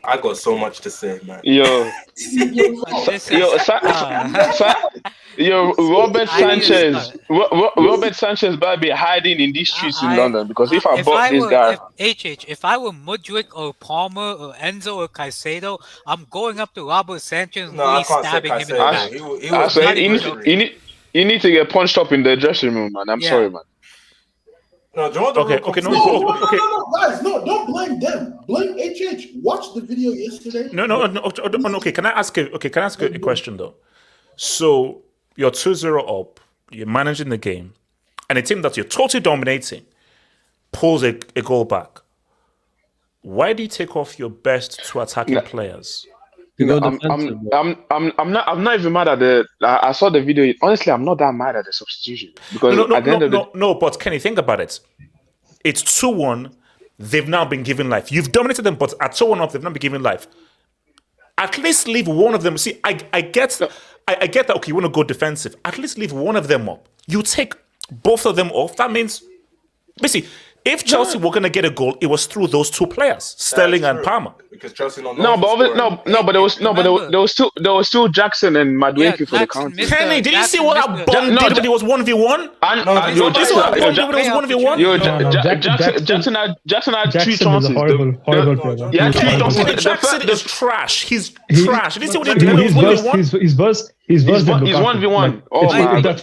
I got so much to say, man. Robert Sanchez. Robert Sanchez might be hiding in these streets in London because if I bought this guy, if I were Mudryk or Palmer or Enzo or Caicedo, I'm going up to Robert Sanchez and really stabbing him in the back. You need to get punched up in the dressing room, man. I'm sorry, man. No, guys, no, don't blame them. Blame HH. Watch the video yesterday. No. Okay, can I ask a question though? So you're 2-0 up, you're managing the game, and a team that you're totally dominating pulls a goal back. Why do you take off your best two attacking players? I'm not even mad at the. I saw the video. Honestly, I'm not that mad at the substitution because But Kenny, think about it. It's 2-1. They've now been given life. You've dominated them, but at 2-1 up, they've not been given life. At least leave one of them. See, I get that. Okay, you want to go defensive. At least leave one of them up. You take both of them off. That means, basically, if Chelsea were going to get a goal, it was through those two players, Sterling and Palmer. Because Chelsea but there was still Jackson and Madueke for the counter. Kenny, did you see what that bomb did when he was 1v1? Jackson had two chances. Horrible player. Jackson is trash. He's trash. Did you see what he did when he was 1v1? He's worse than Lukaku. He's 1v1. Oh my God.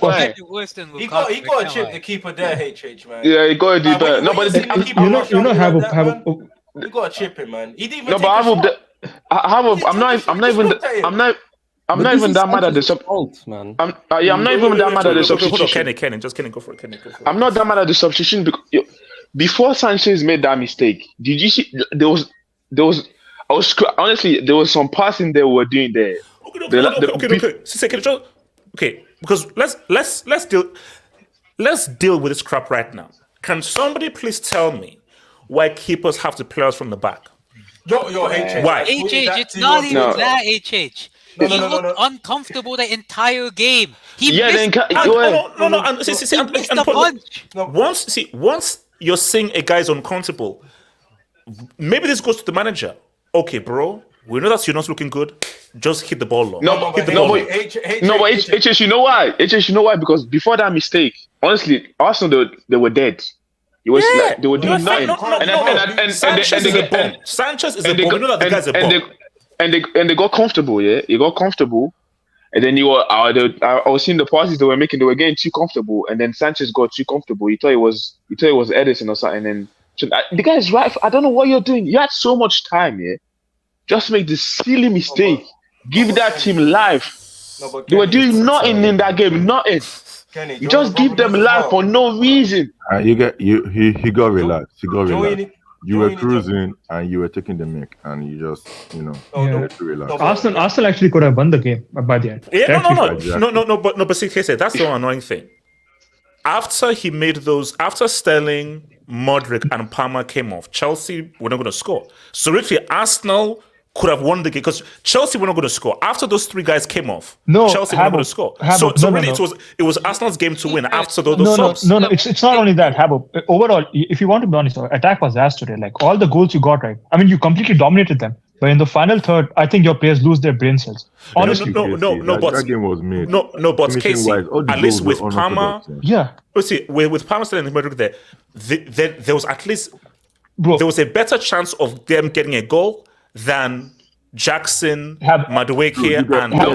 He got a chip the keeper there, HH, man. Yeah, he got to do better. No, but you got to chip him, man. He didn't even I'm not even that mad at the man. I'm not even that mad at the substitution. Kenny, just Kenny, go for it. I'm not that mad at the substitution because before Sanchez made that mistake, did you see there was honestly there was some passing they were doing there. Okay, because let's deal with this crap right now. Can somebody please tell me why keepers have to play us from the back? Yo, HH. Why? HH, it's not even that, HH. He looked uncomfortable the entire game. Once you're seeing a guy's uncomfortable, maybe this goes to the manager. Okay, bro, we know that you're not looking good. Just hit the ball long. HS, you know why? HS, you know why? Because before that mistake, honestly, Arsenal they were dead. It was like they were doing nothing. Sanchez is a bomb. Sanchez is a bomb. You know that the guy's a bomb. And they got comfortable, yeah. They got comfortable, and then I was seeing the passes they were making. They were getting too comfortable, and then Sanchez got too comfortable. He thought it was Edison or something. And then the guy's right. I don't know what you're doing. You had so much time, yeah. Just make this silly mistake. Give that team life. They were doing nothing in that game. Nothing. Kenny, you just give them life for no reason. He got relaxed. He got relaxed. You were cruising and you were taking the mic, and you just, relaxed. Arsenal actually could have won the game by the end. But see, that's the annoying thing. After Sterling, Modric, and Palmer came off, Chelsea were not going to score. So literally, Arsenal could have won the game because Chelsea were not going to score. After those three guys came off, Chelsea were not going to score. It was Arsenal's game to win after those subs. No, it's not only that, Habo. Overall, if you want to be honest, attack was ass today. Like all the goals you got right. I mean, you completely dominated them. But in the final third, I think your players lose their brain cells. Honestly, but that game was made. But Casey, at least with Palmer, with Palmer still in the middle there was at least there was a better chance of them getting a goal than Jackson, Madueke, and that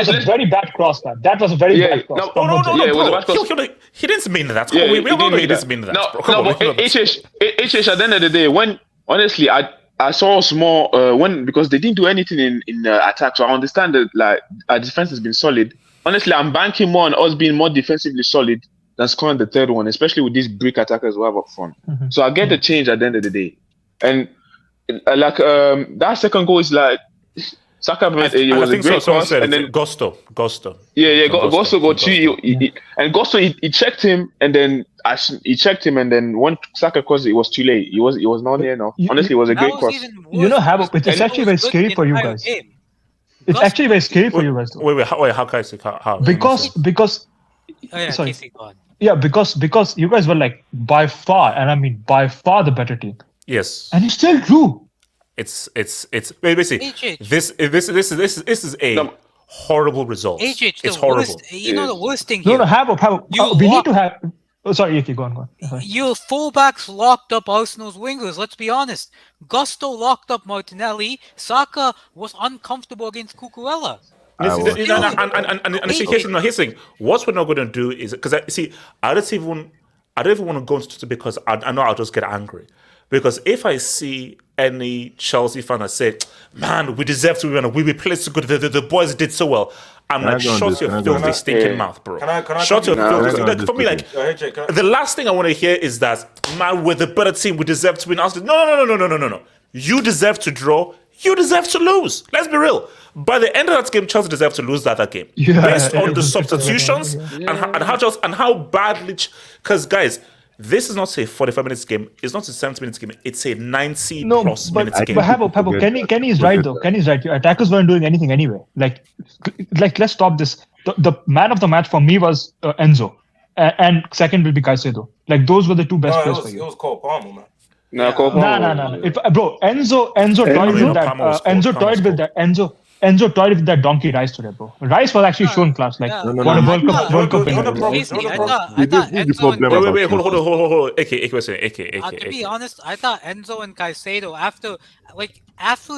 was a very bad cross, man. That was a very bad cross. He didn't mean that. We all know he didn't mean that. HH, at the end of the day, when honestly, I saw small because they didn't do anything in attack, so I understand that like our defense has been solid. honestly, I'm banking more on us being more defensively solid than scoring the third one, especially with these brick attackers we have up front. Mhm. So I get the change at the end of the day. And that second goal is like Saka made it was a great someone cross, said and it's then Gusto. Gusto got two, and Gusto he checked him, and then when Saka crossed it was too late. It was not near enough. Honestly, it was a That great was cross. even worse You know, because it's Gusto actually was very good scary the for you entire guys. game. It's actually very scary for you guys, though. Wait, how can I say how? Because Oh, yeah, sorry. Casey, go on. Yeah, because you guys were like by far, and I mean by far the better team, Yes. and you still drew. It's basically HH. this is a horrible result. HH, It's the horrible. worst, you know the worst thing No, here. no, have You we need lock- to have. Oh, sorry, Yuki, go on. Sorry. Your fullbacks locked up Arsenal's wingers, let's be honest. Gusto locked up Martinelli. Saka was uncomfortable against Cucurella. And here's thing. What we're not going to do is because I don't even want to go into it because I know I'll just get angry. Because if I see any Chelsea fan that say, "Man, we deserve to win. We played so good. The boys did so well," I'm like, "Shut your filthy stinking mouth, bro." Shut your filthy. Like, for me, like the last thing I want to hear is that, "Man, we're the better team. We deserve to win." I was like, no. You deserve to draw. You deserve to lose. Let's be real. By the end of that game, Chelsea deserved to lose that game based on the substitutions and how badly. Because guys, this is not a 45 minutes game. It's not a 70 minutes game. It's a 90 plus minutes game. But Habo, Kenny is right though. Kenny's right. Your attackers weren't doing anything anyway. Like let's stop this. The man of the match for me was Enzo, and second will be Caicedo. Like those were the two best players for you. It was Cole Palmer, man. No. Bro, Enzo toyed with that. Enzo toyed with that donkey Rice today, bro. Rice was actually shown class. Like what a World Cup winner. Wait, hold on. AK. To be honest, I thought Enzo and Caicedo after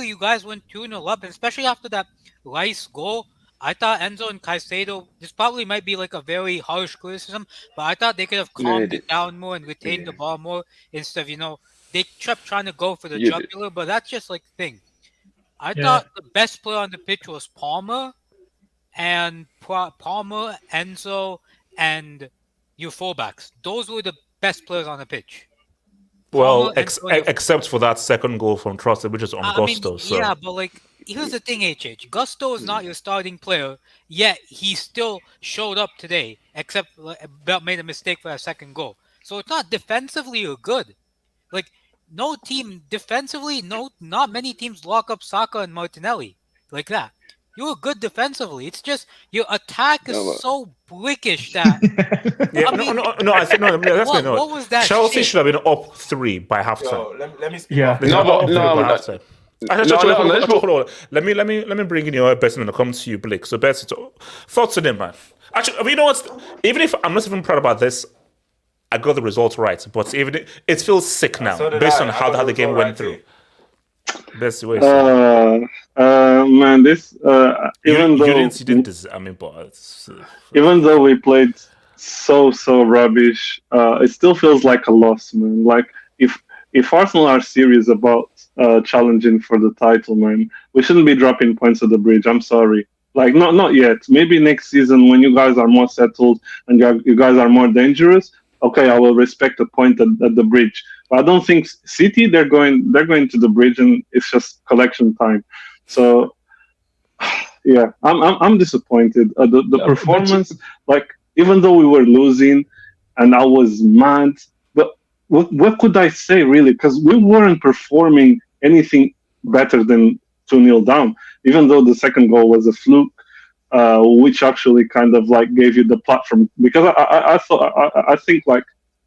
you guys went 2-0 up, especially after that Rice goal, I thought Enzo and Caicedo, this probably might be like a very harsh criticism, but I thought they could have calmed it down more and retained the ball more instead of, they kept trying to go for the jugular, but that's just like the thing. I thought the best player on the pitch was Palmer, Enzo, and your fullbacks. Those were the best players on the pitch. Well, except for that second goal from Trusted, which is on Gusto. Yeah, but here's the thing, HH. Gusto is not your starting player, yet he still showed up today, except made a mistake for a second goal. So it's not defensively or good. No team defensively, not many teams lock up Saka and Martinelli like that. You're good defensively. It's just your attack is so brickish that. I think no. What was that? Chelsea should have been up 3 by halftime. Let me speak. Yeah. Hold on. Let me bring in your best when it comes to you, Blake. So, best thoughts on it, man. Actually, you know what? Even if I'm not even proud about this, I got the results right, but even it feels sick now based on how the game went through. That's the way. Man, this even though we played so rubbish, it still feels like a loss, man. Like if Arsenal are serious about challenging for the title, man, we shouldn't be dropping points at the bridge. I'm sorry. Like not yet. Maybe next season when you guys are more settled and you guys are more dangerous. Okay, I will respect a point at the bridge. But I don't think City they're going to the bridge and it's just collection time. So yeah, I'm disappointed. The performance, even though we were losing and I was mad, but what could I say really? Because we weren't performing anything better than 2-0 down, even though the second goal was a fluke. Which actually kind of gave you the platform, because I think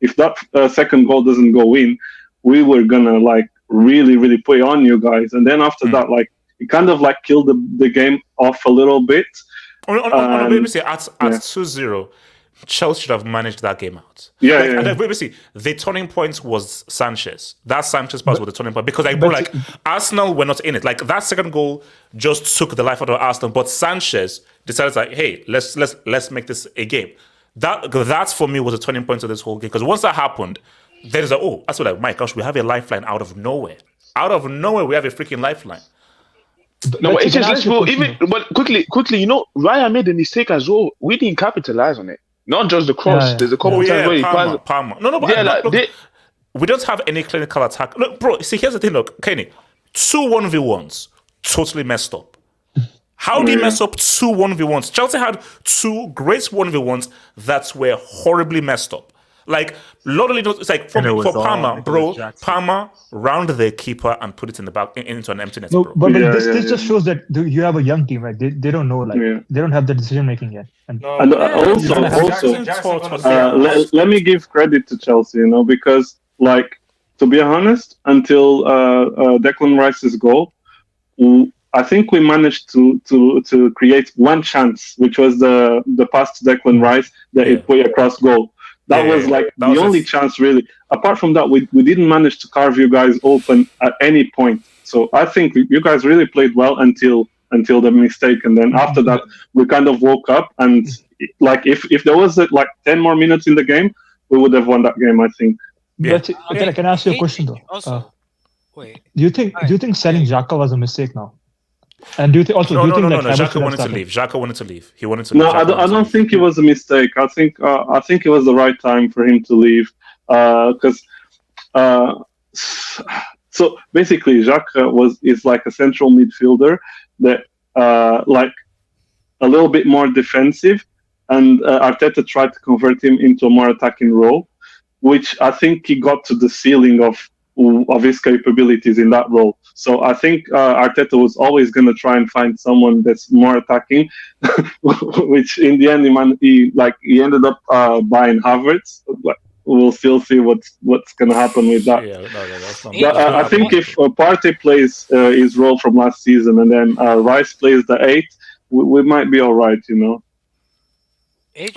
if that second goal doesn't go in, we were gonna really play on you guys, and then after that it kind of killed the game off a little bit. At 2-0, Chelsea should have managed that game out. And then the turning point was Sanchez. That Sanchez pass was the turning point because Arsenal were not in it. That second goal just took the life out of Arsenal, but Sanchez decided hey, let's make this a game. That for me was the turning point of this whole game, because once that happened, then it's my gosh, we have a lifeline out of nowhere. Out of nowhere, we have a freaking lifeline. No, but Let's HS, let's ask you a go. question, Even but quickly, you know, Raya made a mistake as well. We didn't capitalize on it. Not just the cross. Yeah. There's a couple Oh times where yeah, he Palmer, passed. Palmer. No, but Yeah, look, like they, we don't have any clinical attack. Look, bro, see, here's the thing, look, Kenny, 2 1v1s, totally messed up. How do you mess up 2 1v1s? Chelsea had 2 great 1v1s that were horribly messed up. Like, literally, it's like for Palmer, bro, Palmer round the keeper and put it in the back into an empty net, No, bro. but this just shows that you have a young team, right? They don't know, like they don't have the decision making yet. And let me give credit to Chelsea, you know, because like to be honest, until Declan Rice's goal, I think we managed to create one chance, which was the pass to Declan Rice that it put across goal. That was the only chance, really. Apart from that, we didn't manage to carve you guys open at any point. So I think you guys really played well until the mistake, and then after that, we kind of woke up. And like if there was like 10 more minutes in the game, we would have won that game, I think. Yeah. But can I ask you a question though? Also, wait. Do you think selling Xhaka was a mistake now? And do you think also? No. Xhaka wanted to leave. Xhaka wanted to leave. He wanted to leave. No, I don't think it was a mistake. I think it was the right time for him to leave. Because so basically, Xhaka is like a central midfielder that like a little bit more defensive, and Arteta tried to convert him into a more attacking role, which I think he got to the ceiling of his capabilities in that role. So I think Arteta was always going to try and find someone that's more attacking, which in the end he ended up buying Havertz. We'll still see what's going to happen with that. But I think if Partey plays his role from last season and then Rice plays the 8, we might be all right, you know. One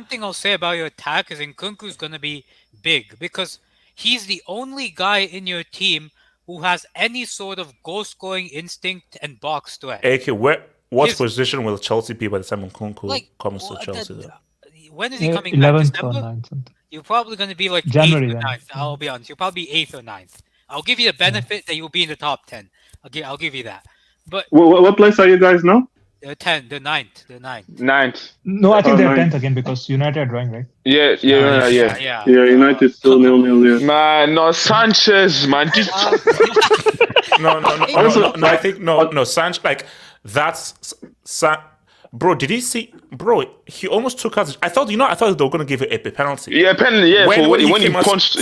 thing I'll say about your attack is Nkunku's going to be big because he's the only guy in your team who has any sort of goal-scoring instinct and box threat. What position will Chelsea be by the time Nkunku comes to Chelsea? When is he coming 11th back? or December? 9th. You're probably going to be like January, 8th or 9th. I'll be honest. You'll probably be 8th or 9th. I'll give you the benefit that you'll be in the top 10. I'll give you that. But what place are you guys now? The 9th. No, I think they're 10th again because United are drawing, right? Yeah, United still 0-0. Yeah. Man, no Sanchez, man. No. I think no. Sanchez, like that's bro. Did he see? Bro, he almost took out. I thought they were going to give it a penalty. Yeah, penalty. Yeah, when he punched.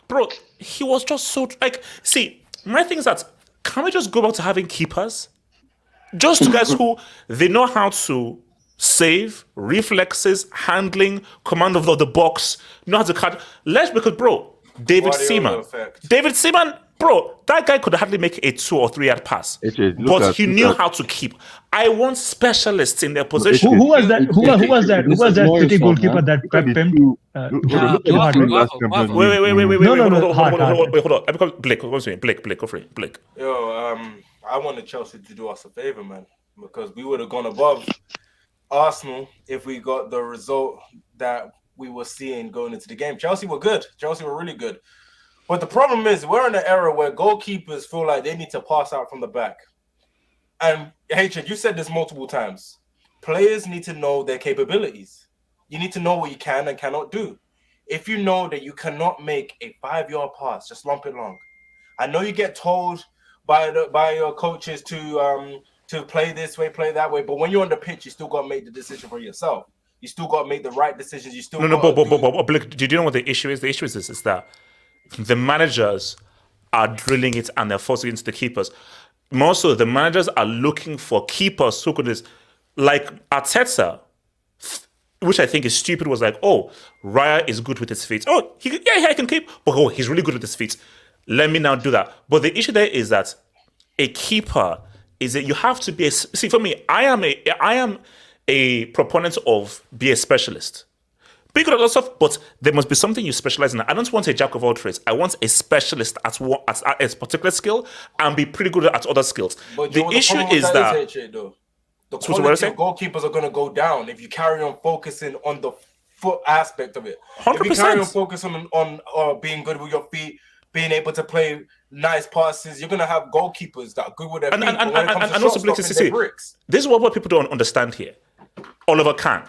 Bro, he was just so like. See, my thing is that can we just go back to having keepers? Just guys who they know how to save, reflexes, handling, command of the box, know how to cut. Because bro, David Seaman, bro, that guy could hardly make a 2 or 3 yard pass, but he knew how to keep. I want specialists in their position. Who was that? Who was that City goalkeeper that prepped him? Wait, hold on. Blake, what's your name? Blake, go for it. Blake. Yo, I wanted Chelsea to do us a favor, man, because we would have gone above Arsenal if we got the result that we were seeing going into the game. Chelsea were good. Chelsea were really good. But the problem is we're in an era where goalkeepers feel like they need to pass out from the back. And Hatred, you said this multiple times. Players need to know their capabilities. You need to know what you can and cannot do. If you know that you cannot make a 5-yard pass, just lump it long. I know you get told by your coaches to play this way, play that way, but when you're on the pitch, you still got to make the decision for yourself. You still got to make the right decisions. You still but do you know what the issue is? The issue is that the managers are drilling it and they're forcing it into the keepers. More so, the managers are looking for keepers who could like Arteta, which I think is stupid, was like, oh, Raya is good with his feet. Oh, he can keep, but he's really good with his feet. Let me now do that. But the issue there is that a keeper is that you have to be see, for me, I am a proponent of be a specialist. Be good at lots of stuff, but there must be something you specialize in. I don't want a jack of all trades. I want a specialist at a particular skill and be pretty good at other skills. But the issue is that the quality of goalkeepers are going to go down if you carry on focusing on the foot aspect of it. 100%. If you carry on focusing on being good with your feet, being able to play nice passes. You're gonna have goalkeepers that are good with their feet. And when it comes to also, shot Blake, stopping, they're bricks. this is what people don't understand here. Oliver Kahn.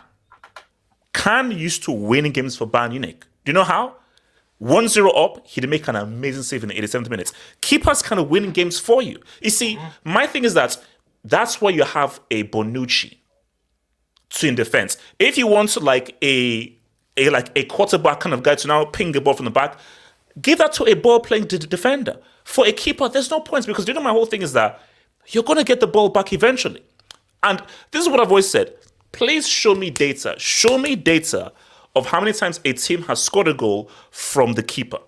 Kahn used to win games for Bayern Munich. Do you know how? 1-0 up, he'd make an amazing save in the 87th minute. Keepers kind of win games for you. You see, my thing is that's why you have a Bonucci to in defense. If you want like a quarterback kind of guy to now ping the ball from the back, give that to a ball playing defender. For a keeper, there's no points because my whole thing is that you're going to get the ball back eventually. And this is what I've always said. Please show me data. Show me data of how many times a team has scored a goal from the keeper.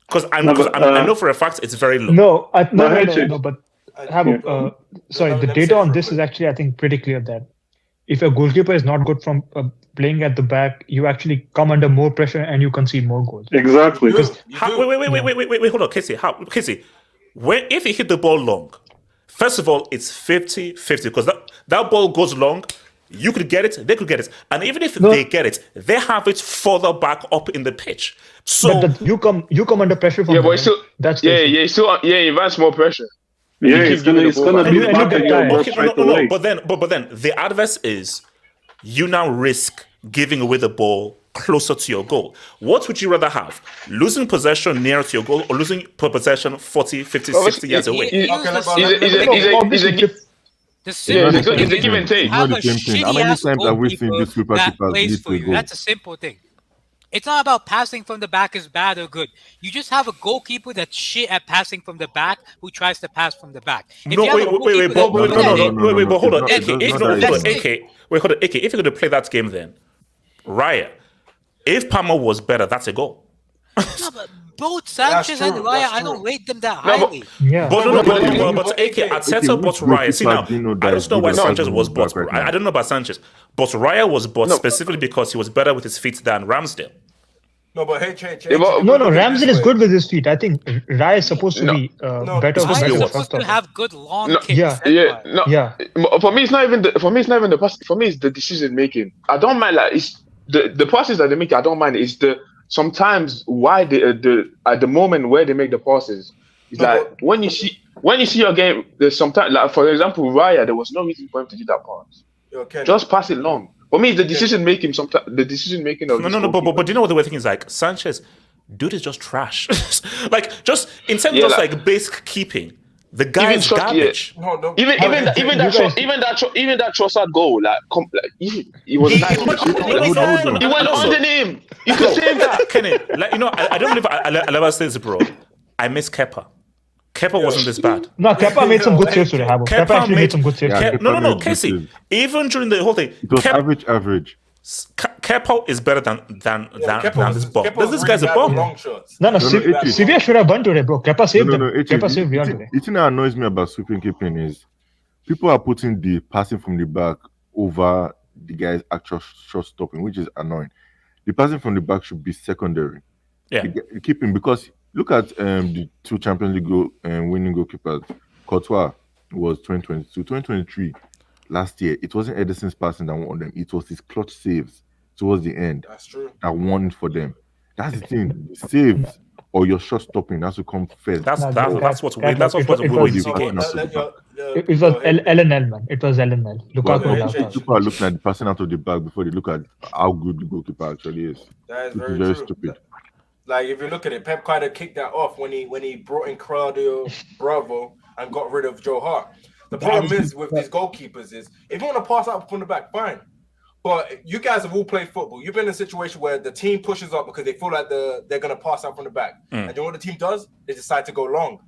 Because I know for a fact it's very low. No, but sorry, the data on this is actually, I think, pretty clear that if a goalkeeper is not good from playing at the back, you actually come under more pressure and you concede more goals. Exactly. Wait, hold on, Casey. Casey, if you hit the ball long, first of all, it's 50-50 because that ball goes long. You could get it, they could get it. And even if they get it, they have it further back up in the pitch. So but you come under pressure from but still, he invites more pressure. Yeah, it's gonna be back at your ball straight away. But then the adverse is you now risk giving away the ball closer to your goal. What would you rather have? Losing possession nearer to your goal or losing possession 40, 50, 60 yards away? It's a give and take. Have a How many times have we seen this super that keepers plays lead for to a you. goal? That's a simple thing. It's not about passing from the back is bad or good. You just have a goalkeeper that's shit at passing from the back who tries to pass from the back. If No, you have a wait, goalkeeper but hold on. It's AK, not that if you're going to play that game then, Raya, if Palmer was better, that's a goal. No, but both Sanchez and true, Raya, that's I true. don't rate them that No, but- highly. Yeah. But AK, Arteta bought Raya. See now, I don't know why Sanchez was bought. right now. I don't know about Sanchez, but Raya was bought specifically because he was better with his feet than Ramsdale. No, but No, Ramsey is good with his feet. I think Raya is supposed to be better. supposed to be Raya is what? supposed to have good long No, kicks. yeah. That's why. Yeah. For me, it's not even the pass. For me, it's the decision making. I don't mind it's the passes that they make. I don't mind. It's the sometimes why they at the moment where they make the passes. It's when you see your game. There's sometimes like for example, Raya. There was no reason for him to do that pass. Just pass it long. For me, the decision making. Sometimes the decision making of But do you know what the weird thing is? Like Sanchez, dude is just trash. Like just in terms of like basic keeping, the guy is garbage. Even that Trossard goal, he was nice. He went under him. You could say that. Kenny, I don't believe I'll ever say this, bro. I miss Kepa. Kepa wasn't this bad. No, Kepa made some good saves today, Habo. Kepa actually made some good saves. No, Casey. Even during the whole thing, It was average. Kepa is better than this bomb. This guy's a bomb. No, Sevilla should have won today, bro. Kepa saved them. Kepa saved Real today. The thing that annoys me about sweeping keeping is people are putting the passing from the back over the guy's actual shot stopping, which is annoying. The passing from the back should be secondary. Yeah. The keeping, because look at the two Champions League winning goalkeepers. Courtois was 2022. 2023, last year, it wasn't Edison's passing that won them. It was his clutch saves towards the end that won it for them. That's the thing. Saves or your shot stopping, that's to come first. That's what's weird. That's what's weird in these games. It was LNL, man. It was LNL. People are looking at the passing out of the back before they look at how good the goalkeeper actually is. That is Very very stupid. Like if you look at it, Pep kind of kicked that off when he brought in Claudio Bravo and got rid of Joe Hart. The problem is with these goalkeepers is if you want to pass out from the back, fine. But you guys have all played football. You've been in a situation where the team pushes up because they feel like they're going to pass out from the back. And you know what the team does? They decide to go long.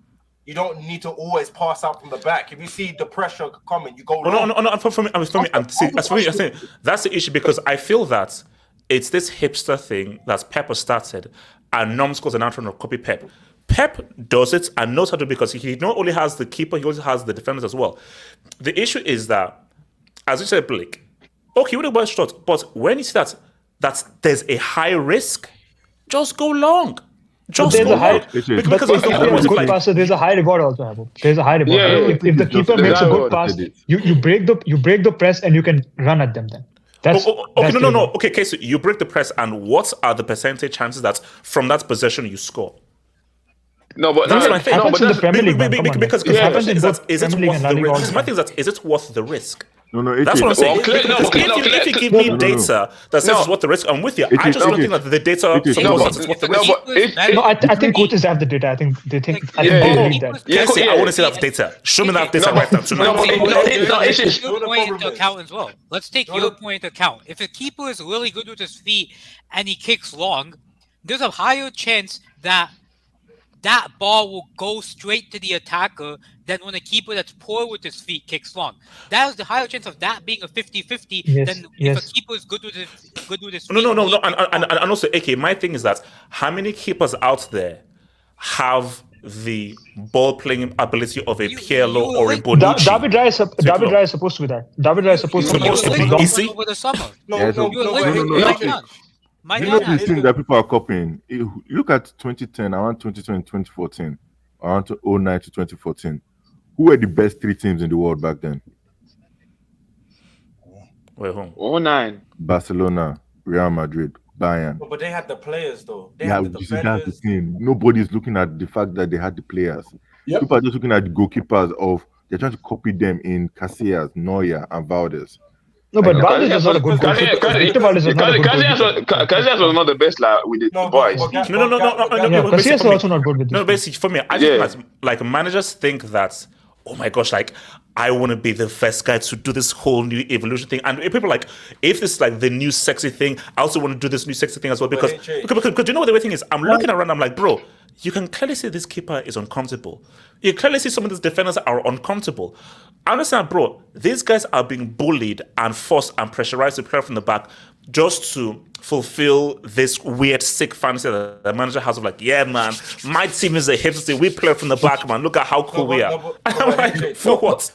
You don't need to always pass out from the back. If you see the pressure coming, you go long. No. For me, that's the issue because I feel that it's this hipster thing that Pep started and numbskulls are now trying to copy Pep. Pep does it and knows how to do it because he not only has the keeper, he also has the defenders as well. The issue is that, as you said, Blake, okay, with the ball shot, but when you see that there's a high risk, just go long. Just go long. Because if you're a good passer, there's a high reward also, Habo. There's a high reward. Yeah, if the keeper makes a good pass, you break the press and you can run at them then. Okay, so you break the press, and what are the percentage chances that from that possession you score? No, but That's my It thing. happens in the Premier League, man. Come on, because it happens in is both it Premier League worth and La the Liga all risk? the My time. thing is it worth the risk? No, That's what I'm saying. Well, clearly, no, If you give no, me no. data that says it's worth the risk, I'm with you. I just don't think that the data It is. supports it's worth the No, risk. but No, I think coaches have the data. I think they believe that. Casey, I want to see that data. Show me that data right now tonight. It's Take just- your point into account as well. Let's take your point into account. If a keeper is really good with his feet and he kicks long, there's a higher chance that that ball will go straight to the attacker than when a keeper that's poor with his feet kicks long. That is the higher chance of that being a 50-50 than if a keeper is good with his feet. No. And also, AK, my thing is that how many keepers out there have the ball playing ability of a Pirlo or a Bonucci? David Raya is supposed to be that. David Raya is supposed to be long. Is he? Over the summer. Yeah, so- You know this thing that people are copying. Look at 2010, around 2020, 2014, around 2009 to 2014. Who were the best three teams in the world back then? Wait, who? 09. Barcelona, Real Madrid, Bayern. But they had the players though. They Yeah, had the you see, that's the defenders. thing. Nobody's looking at the fact that they had the players. Yep. People are just looking at the goalkeepers they're trying to copy them in Casillas, Neuer, and Valdez. No, but Like, Valdez was not a good goalkeeper. Victor Valdez was not a good goalkeeper. Casillas was not the best with the boys. No. Yeah, Casillas was also not good with this. No, basically, for me, I think like managers think that, oh my gosh, like I want to be the first guy to do this whole new evolution thing. And people are like, if this is like the new sexy thing, I also want to do this new sexy thing as well. Because you know what the way thing is? I'm looking around, I'm like, bro, you can clearly see this keeper is uncomfortable. You clearly see some of these defenders are uncomfortable. I understand, bro, these guys are being bullied and forced and pressurized to play from the back just to fulfill this weird, sick fantasy that the manager has of like, yeah, man, my team is a hipster. We play from the back, man. Look at how cool we are. I'm like, for what?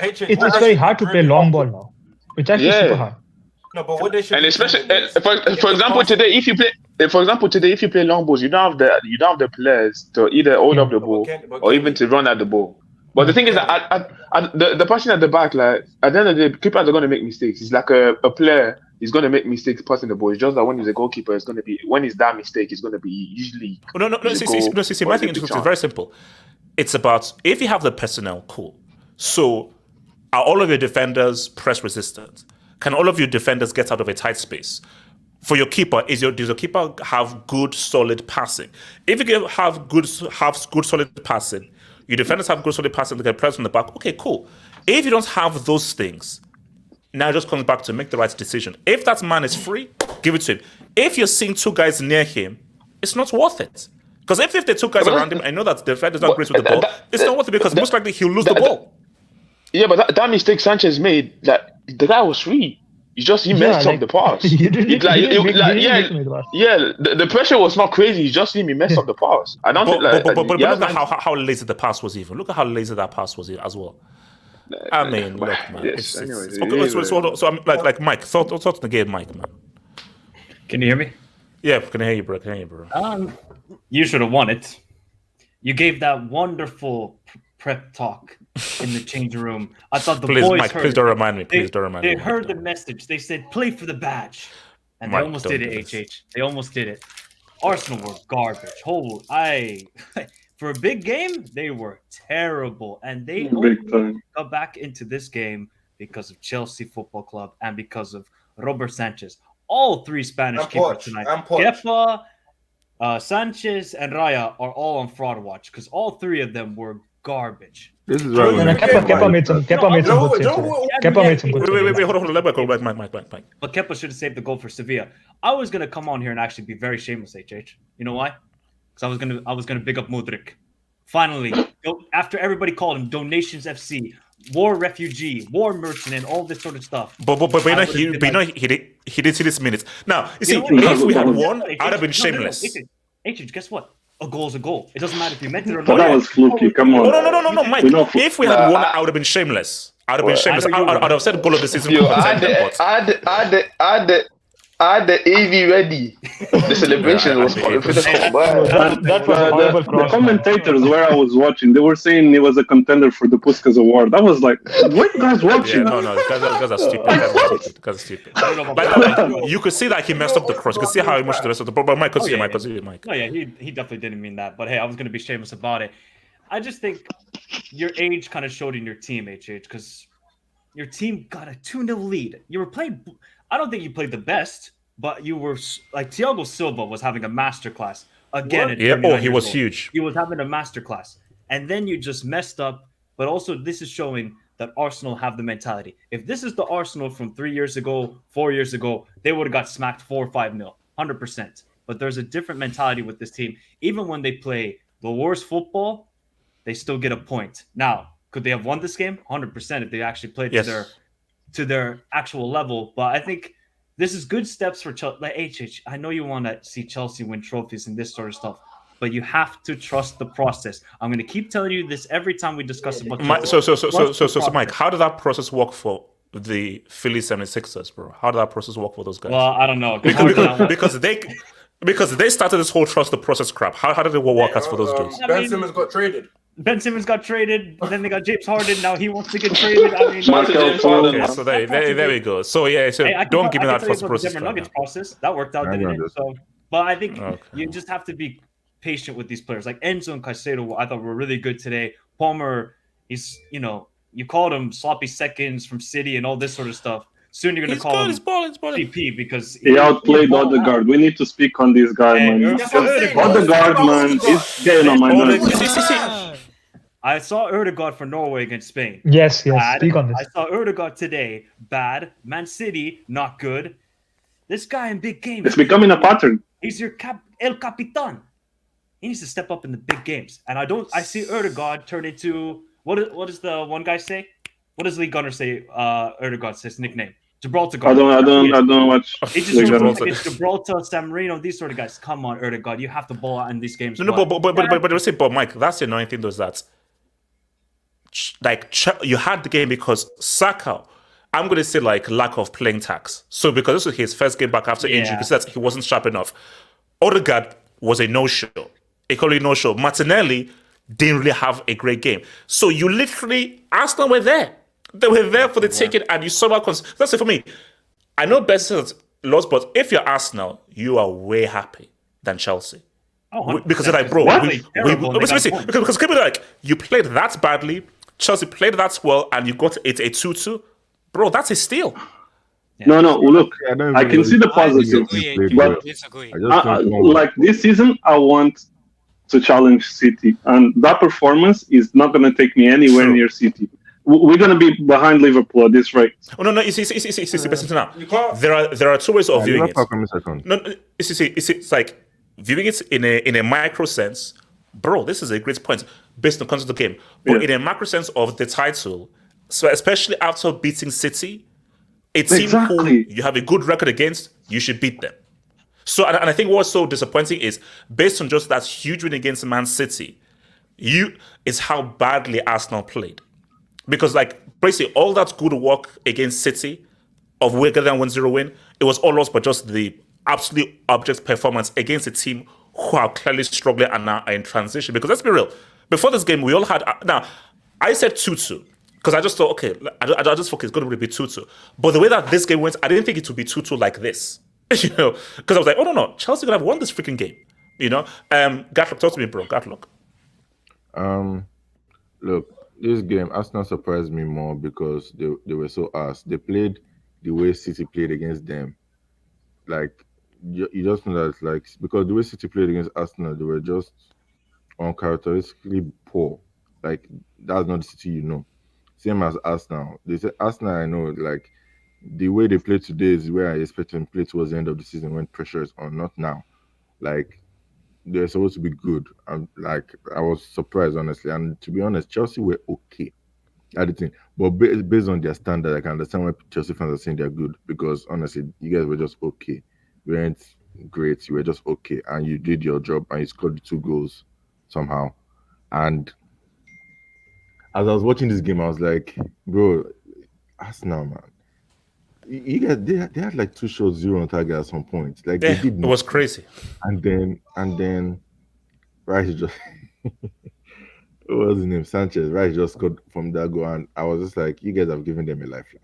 It's very hard to play long ball now. It's actually super hard. No, but what they should And especially, for example, today if you play long balls, you don't have the players to either hold up the ball or even to run at the ball. But the thing is that the person at the back, like at the end of the day, keepers are going to make mistakes. It's like a player is going to make mistakes passing the ball. It's just that when he's a goalkeeper, it's going to be when it's that mistake, it's going to be usually. No. See, my thing is very simple. It's about if you have the personnel, cool. So are all of your defenders press resistant? Can all of your defenders get out of a tight space? For your keeper, does your keeper have good solid passing? If you have good solid passing, your defenders have good solid passing, they can press from the back. Okay, cool. If you don't have those things, now it just comes back to make the right decision. If that man is free, give it to him. If you're seeing two guys near him, it's not worth it. Because if the two guys around him, I know that the defender's not great with the ball, it's not worth it because most likely he'll lose the ball. Yeah, but that mistake Sanchez made, that the guy was free. He messed up the pass. The pressure was not crazy. You just see me mess up the pass. I don't think but look at how lazy the pass was even. Look at how lazy that pass was as well. I mean, look, man. Yes, So I'm like Mike, thoughts on the game, Mike, man. Can you hear me? Yeah, can I hear you, bro? You should have won it. You gave that wonderful prep talk in the changing room. I thought the boys Mike, heard. Please don't remind me. They heard the message. They said, "Play for the badge," and Mike, they almost did it. HH. They almost did it. Arsenal were garbage. For a big game, they were terrible, and they only got back into this game because of Chelsea Football Club and because of Robert Sanchez. All three Spanish keepers tonight. Kepa, Sanchez, and Raya are all on fraud watch because all three of them were garbage. This is right. Kepa made some good saves. Kepa made some good saves. Wait, hold on. Let me go back, Mike. But Kepa should have saved the goal for Sevilla. I was gonna come on here and actually be very shameless, HH. You know why? Because I was gonna big up Mudryk. Finally, after everybody called him Donations FC, war refugee, war merchant, and all this sort of stuff. But he did see this minutes. Now, you see, if we had won, I'd have been shameless. HH, guess what? A goal is a goal. It doesn't matter if you meant it or not. But that was fluky. Come on. No, Mike. If we had won, I would have been shameless. I'd have said goal of the season. I had the AV ready. The celebration was Yeah, for the Hey, combine. That was a horrible The cross, man. commentators where I was watching, they were saying he was a contender for the Puskas Award. I was like, what you guys Yeah, watching? no, guys are stupid. Guys are stupid. I don't know about But that. you could see that he messed up the cross. You could see how he mushed the rest of the. But Mike, continue, yeah, Mike, yeah. continue, Mike. No, yeah, he definitely didn't mean that. But hey, I was gonna be shameless about it. I just think your age kind of showed in your team, HH, because your team got a 2-0 lead. You were playing. I don't think you played the best, but you were like Thiago Silva was having a masterclass again. At Yeah. 39 Oh, he years was old. huge. He was having a masterclass, and then you just messed up. But also, this is showing that Arsenal have the mentality. If this is the Arsenal from 3 years ago, 4 years ago, they would have got smacked 4 or 5-0, 100%. But there's a different mentality with this team. Even when they play the worst football, they still get a point. Now, could they have won this game? 100% if they actually played Yes. to their actual level. But I think this is good steps for Chelsea. Like HH, I know you want to see Chelsea win trophies and this sort of stuff, but you have to trust the process. I'm going to keep telling you this every time we discuss about Chelsea. So, Mike, how did that process work for the Philly 76ers, bro? How did that process work for those guys? Well, I don't know. Because they started this whole trust the process crap. How did it work out for those dudes? Ben Simmons got traded. Ben Simmons got traded. Then they got James Harden. Now he wants to get traded. I mean, Okay, so there we go. So yeah, so Hey, I can don't tell- give me I that can tell you first about the process. Denver right Nuggets now. process that worked out, I didn't got it? it. So, but I think Okay. you just have to be patient with these players. Like Enzo and Caicedo, I thought were really good today. Palmer, he's you called him sloppy seconds from City and all this sort of stuff. Soon you're gonna He's call good. him He's balling. CP because He outplayed Odegaard. We need to speak on this guy, Hey, man. That's what I'm saying. Odegaard, man, is getting on my nerves. I saw Erdegaard for Norway against Spain. Yes, Bad. speak on this. I saw Erdegaard today. Bad. Man City, not good. This guy in big games. It's becoming a pattern. He's your El Capitan. He needs to step up in the big games. And I see Erdegaard turn into what does the one guy say? What does Lee Gunner say? Erdegaard's his nickname. Gibraltar. I don't watch. He just Liga. shows like it's Gibraltar, San Marino, these sort of guys. Come on, Erdegaard, you have to ball out in these games. No, but Mike, that's the annoying thing though, is that you had the game because Saka, I'm going to say like lack of playing tax. So because this was his first game back after injury, because that he wasn't sharp enough. Odegaard was a no-show, a complete no-show. Martinelli didn't really have a great game. So you literally, Arsenal were there. They were there for the ticket, and you somehow. That's it for me. I know best says lost, but if you're Arsenal, you are way happy than Chelsea. Because they're like, bro, because people are like, you played that badly, Chelsea played that well, and you got it a 2-2. Bro, that's a steal. No, look, I can see the positive. Disagree. Like this season, I want to challenge City, and that performance is not going to take me anywhere near City. We're going to be behind Liverpool at this rate. Oh, no, you see, now. There are two ways of viewing it. No, it's like viewing it in a micro sense. Bro, this is a great point based on context of the game. But in a macro sense of the title, so especially after beating City, a team who you have a good record against, you should beat them. So, and I think what's so disappointing is based on just that huge win against Man City, it's how badly Arsenal played. Because, like, basically, all that good work against City of weaker than 1-0 win, it was all lost by just the absolute object performance against a team who are clearly struggling and are in transition. Because let's be real, before this game, we all had. Now, I said 2-2 because I just thought, okay, I just thought it's going to be 2-2. But the way that this game went, I didn't think it would be 2-2 like this. Because I was like, oh, no, Chelsea could have won this freaking game. Gatlock, talk to me, bro. Gatlock. Look. This game, Arsenal surprised me more because they were so ass. They played the way City played against them. Like, you just know that, like, because the way City played against Arsenal, they were just uncharacteristically poor. Like, that's not the City you know. Same as Arsenal. They said Arsenal, I know, like, the way they play today is where I expect them to play towards the end of the season when pressure is on, not now. Like, they're supposed to be good. I was surprised, honestly. And to be honest, Chelsea were okay at the thing. But based on their standard, I can understand why Chelsea fans are saying they're good. Because honestly, you guys were just okay. You weren't great. You were just okay. And you did your job and you scored the 2 goals somehow. And as I was watching this game, I was like, bro, Arsenal, man. You guys, they had like 2 shots, 0 on target at some point. Like they Yeah, did it was crazy. and then Rice just what was his name? Sanchez. Rice just scored from that goal, and I was just like, you guys have given them a lifeline.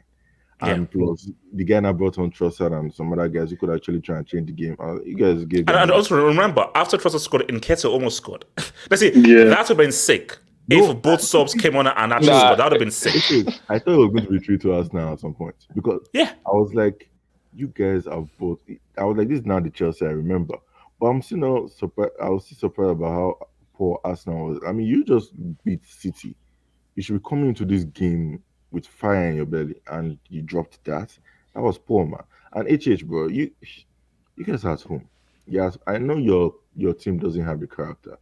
Yeah. And plus, the guy now brought on Trossard and some other guys who could actually try and change the game. You guys gave them. And also remember, after Trossard scored, Nketiah almost scored. Let's see, Yeah. that would have been sick. No, If both subs came on and actually scored, that would have been sick. I thought it was going to be 3 to us now at some point because Yeah. I was like, you guys are both. I was like, this is now the Chelsea I remember. But I'm still not surprised. I was still surprised about how poor Arsenal was. I mean, you just beat City. You should be coming into this game with fire in your belly, and you dropped that. That was poor, man. And HH, bro, you guys are at home. Yes, I know your team doesn't have the character.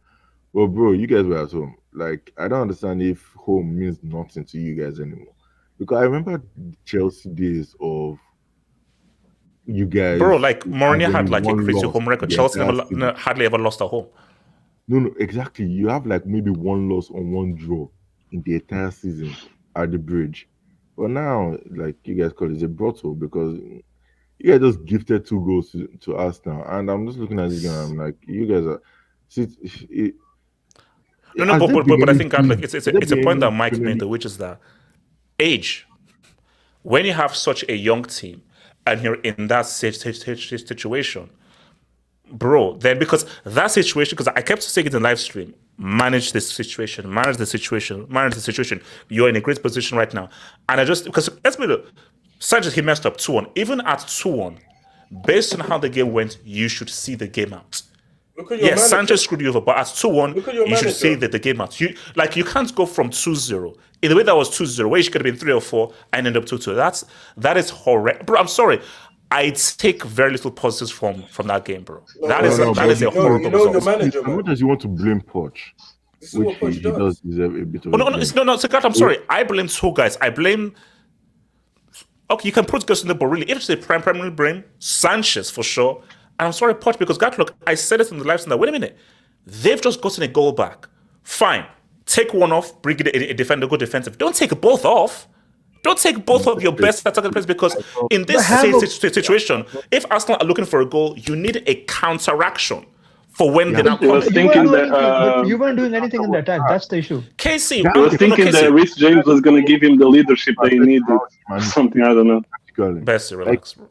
Well, bro, you guys were at home. Like, I don't understand if home means nothing to you guys anymore. Because I remember Chelsea days of you guys. Bro, like Mourinho had having like a one crazy loss home record. the Chelsea entire season. hardly ever lost at home. No, exactly. You have like maybe one loss or one draw in the entire season at the bridge. But now, like you guys call it a bottle because you guys just gifted 2 goals to us now. And I'm just looking at this game and I'm like, you guys are. See, No, but I think like it's a point that Mike made, though, which is that age. When you have such a young team and you're in that situation, bro, then because that situation, because I kept saying it in the live stream, manage this situation, manage the situation. You're in a great position right now. And I just, because let's be real, Sanchez, he messed up 2-1. Even at 2-1, based on how the game went, you should see the game out. Look at your Yes, manager. Sanchez screwed you over, but at 2-1, Look at your you should manager. say that the game out. You can't go from 2-0. In the way that was 2-0, where you could have been 3 or 4 and end up 2-2. That is horrendous. Bro, I'm sorry. I take very little positives from that game, bro. That is a horrible you know your result. manager, As man. much as you want to blame Poch, This is what which Poch he does. does deserve a bit of Oh, no, a blame. Sagat, I'm sorry. I blame 2 guys. I blame. Okay, you can put guys in there, but really, if it's a primarily blame Sanchez for sure. And I'm sorry, Poch, because God, look, I said it in the live stream that wait a minute, they've just gotten a goal back. Fine, take one off, bring it a defender, go defensive. Don't take both off. Don't take both of your best attacking players because in this situation, if Arsenal are looking for a goal, you need a counteraction for when they now He was come. thinking that You weren't doing anything in the attack. That's the issue. Casey, he was thinking that Rhys James was going to give him the leadership that he needed. Something, I don't know. Bessie, relax, bro.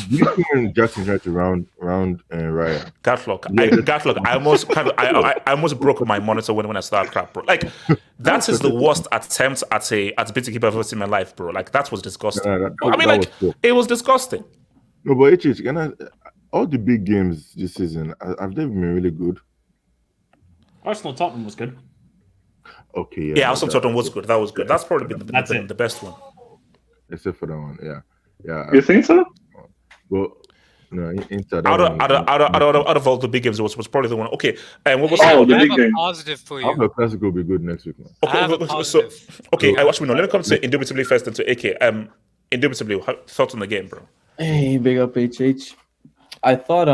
You see when Jackson tried to round Raya. Gatlock, I almost broke my monitor when I started crap, bro. Like that is the worst attempt at beating keeper I've ever seen in my life, bro. Like that was disgusting. It was disgusting. No, but all the big games this season have they been really good? Arsenal Tottenham was good. Okay, yeah, Arsenal Tottenham was good. That was good. That's probably been the best one. Except for that one, yeah. You think so? Well, no, out of all the big games, it was probably the one. Okay, and what was the I big have a game? positive for I hope you. the classic will be good next week, man. I have a positive. Let me come to Indubitably first and to AK. Indubitably, thoughts on the game, bro? Hey, big up HH. I thought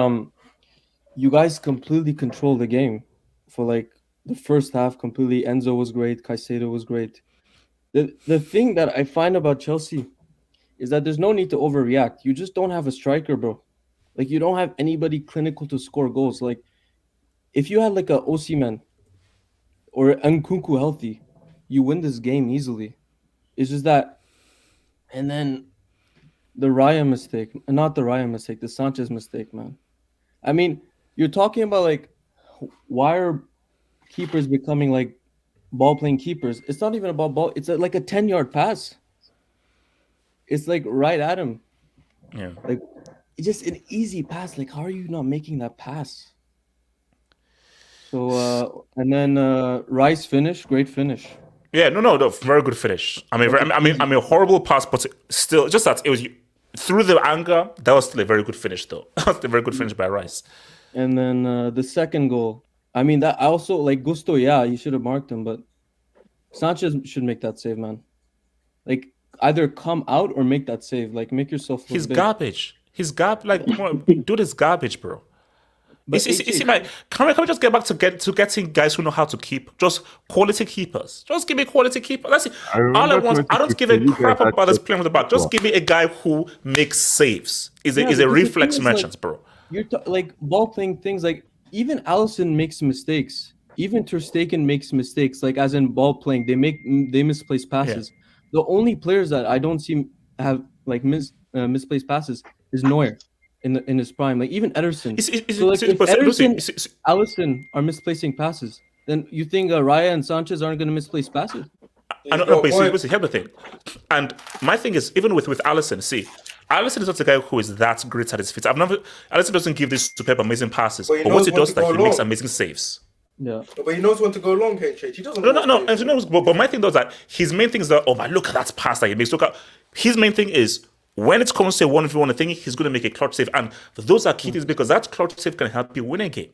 you guys completely controlled the game for like the first half completely. Enzo was great, Caicedo was great. The thing that I find about Chelsea is that there's no need to overreact. You just don't have a striker, bro. Like you don't have anybody clinical to score goals. Like if you had like a Osimhen or Nkunku healthy, you win this game easily. It's just that, and then the Sanchez mistake, man. I mean, you're talking about like why are keepers becoming like ball playing keepers? It's not even about ball. It's like a 10-yard pass. It's like right at him. Yeah. Like it's just an easy pass. Like, how are you not making that pass? So and then Rice finish, great finish. Yeah, no, very good finish. I mean, a horrible pass, but still, just that it was through the anger. That was still a very good finish, though. That's a very good finish by Rice. And then the second goal. I mean, that I also like Gusto. Yeah, you should have marked him, but Sanchez should make that save, man. Like either come out or make that save. Like make yourself. He's garbage. He's garbage. Like dude is garbage, bro. But Mike, can we just get back to getting guys who know how to keep, just quality keepers? Just give me quality keeper. That's it. All I want, I don't give a crap about this playing on the back. Just give me a guy who makes saves. Is a reflex merchant, bro. You're like ball playing things like even Allison makes mistakes. Even Ter Stegen makes mistakes. Like as in ball playing, they misplace passes. Yeah. The only players that I don't see have like misplaced passes is Neuer in his prime. Like even Ederson. So like if Ederson, Allison are misplacing passes, then you think Raya and Sanchez aren't going to misplace passes? I don't know, but here's the thing. And my thing is, even with Allison, see, Allison is not a guy who is that great at his feet. Allison doesn't give these superb amazing passes, but what he does is that he makes amazing saves. Yeah, but he knows when to go long, HH. He doesn't. No. But my thing though is that his main thing is that look at that pass that he makes. His main thing is when it comes to a 1v1 thing, he's going to make a clutch save, and those are key things because that clutch save can help you win a game.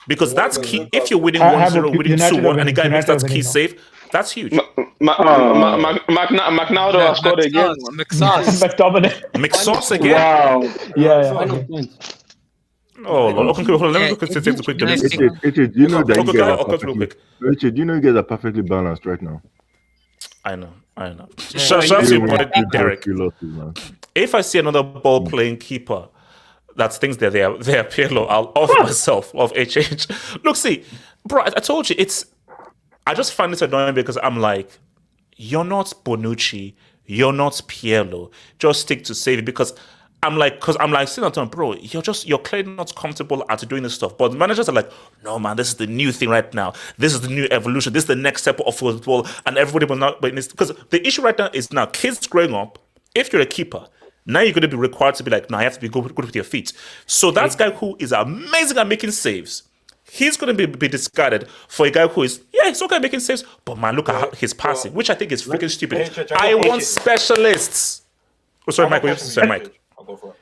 Because that's key. If you're winning 1-0, winning 2-1, and the guy makes that key save, that's huge. McNaldo has scored again. McSauce again. Wow. Yeah. Oh, Lord. Okay, hold on. Let me look at the quick. Do you know that you guys are perfectly balanced right now? I know. Shout out to your boy, Derek. If I see another ball-playing keeper that thinks that they are Pirlo, I'll off myself, off HH. Look, see, bro, I told you, I just find it annoying because I'm like, you're not Bonucci, you're not Pirlo, just stick to save it because I'm like, sitting on time, bro, you're clearly not comfortable at doing this stuff. But the managers are like, no, man, this is the new thing right now. This is the new evolution. This is the next step of football. And everybody will not witness. Because the issue right now is now kids growing up, if you're a keeper, now you're going to be required to be like, no, you have to be good with your feet. So that guy who is amazing at making saves, he's going to be discarded for a guy who is, he's okay at making saves, but man, look at his passing, which I think is freaking stupid. I want specialists. Oh, sorry, Mike. I'll go for it.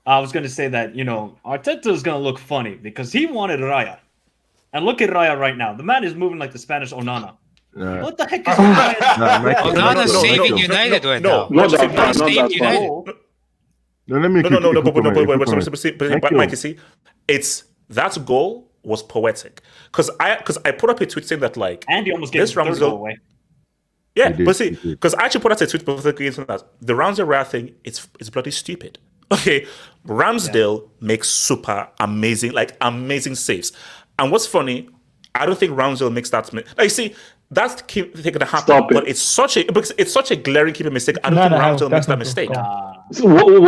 I was going to say that, Arteta is going to look funny because he wanted Raya. And look at Raya right now. The man is moving like the Spanish Onana. What the heck is Raya? Onana's saving United right now. Not that bad. No, let me. But Mike, you see, that goal was poetic because I put up a tweet saying that like, and he almost gave the third goal away. Yeah, but see, because I actually put out a tweet against that the Ramsdale Raya thing, it's bloody stupid. Okay, Ramsdale makes super amazing saves, and what's funny, I don't think Ramsdale makes that. Like, see, that's thing gonna happen, but it's such a glaring keeper mistake. I don't think Ramsdale makes that mistake. So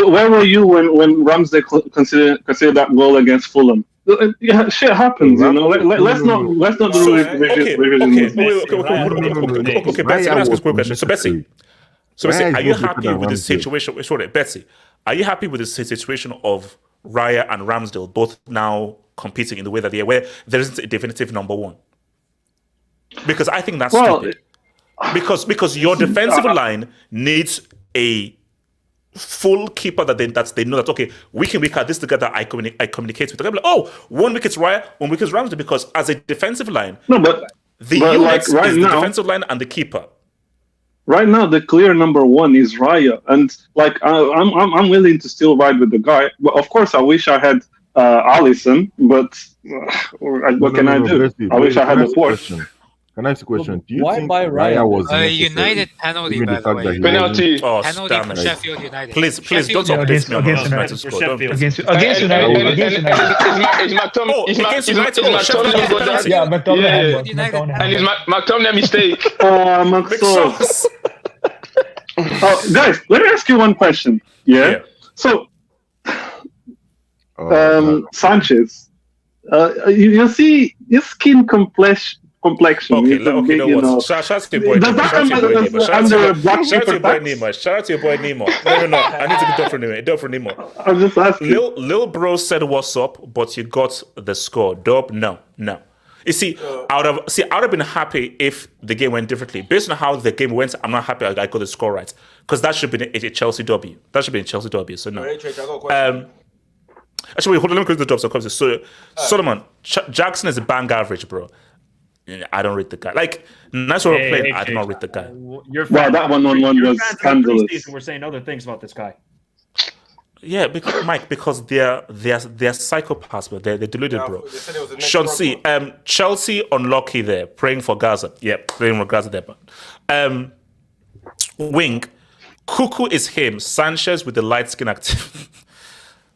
where were you when Ramsdale considered that goal against Fulham? Yeah, shit happens, Let's not do Okay, Betsy, let me ask you a quick question. So Betsy, are you happy with the situation? Sorry, Betsy, are you happy with the situation of Raya and Ramsdale both now competing in the way that they are, where there isn't a definitive number one? Because I think that's stupid. Because your defensive line needs a full keeper that they know that, okay, we can at this together. I communicate with them. Like, 1 week it's Raya, 1 week it's Ramsdale, because as a defensive line, the units is the defensive line and the keeper. Right now, the clear number one is Raya, and like I'm willing to still ride with the guy. Well, of course, I wish I had Alisson, but what can I do? I wish I had the Porsche. Can I ask a question? Do you think Raya was United penalty, by the way? Penalty. Penalty for Sheffield United. Please don't update me on United score. Against United. Against United. Yeah, McTominay. And it's McTominay mistake. McSauce. Guys, let me ask you one question. Yeah. So, Sanchez, you see his skin complexion. Okay, what? Shout out to your boy Nemo. Shout out to your boy Nemo. No. I need to be done for Nemo. I'm just asking. Lil Bro said what's up, but you got the score. Dub, no. You see, I would have been happy if the game went differently. Based on how the game went, I'm not happy I got the score right. Because that should be a Chelsea W. So no. Actually, wait, hold on, let me quick the jobs. So, Solomon, Jackson is a bang average, bro. I don't rate the guy. Like, nice way of playing, I do not rate the guy. That 1-on-1 was scandalous. We're saying other things about this guy. Yeah, because Mike, because they're psychopaths, but they're deluded, bro. They said it was the next Chelsea, Chelsea unlucky there, praying for Gaza. Yep, praying for Gaza there, but wing, Cuckoo is him. Sanchez with the light skin active.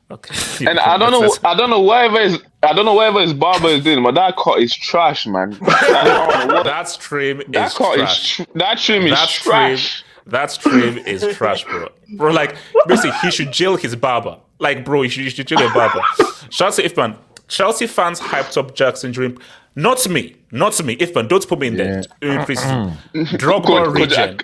Okay. And I don't know whatever his barber is doing, but that cut is trash, man. That stream is trash. That trim is trash. That stream is trash, bro. Bro, like, basically, he should jail his barber. Like, bro, you should jail your barber. Shout out to Ifman. Chelsea fans hyped up Jackson dream. Not me. Ifman, don't put me in there. Please. Drogba region.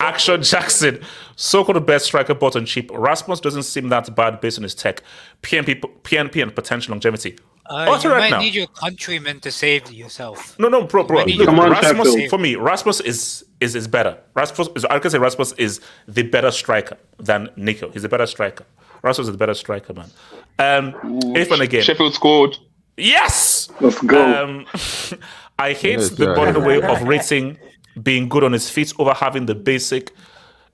Action Jackson. So-called best striker bought on cheap. Rasmus doesn't seem that bad based on his tech. PNP and potential longevity. You might need your countrymen to save yourself. No, bro. Look, Come on, Rasmus, Sheffield. for me, Rasmus is better. I can say Rasmus is the better striker than Nico. He's a better striker. Rasmus is the better striker, man. If and again, Sheffield scored. Yes. Let's go. I hate the modern way of rating being good on his feet over having the basic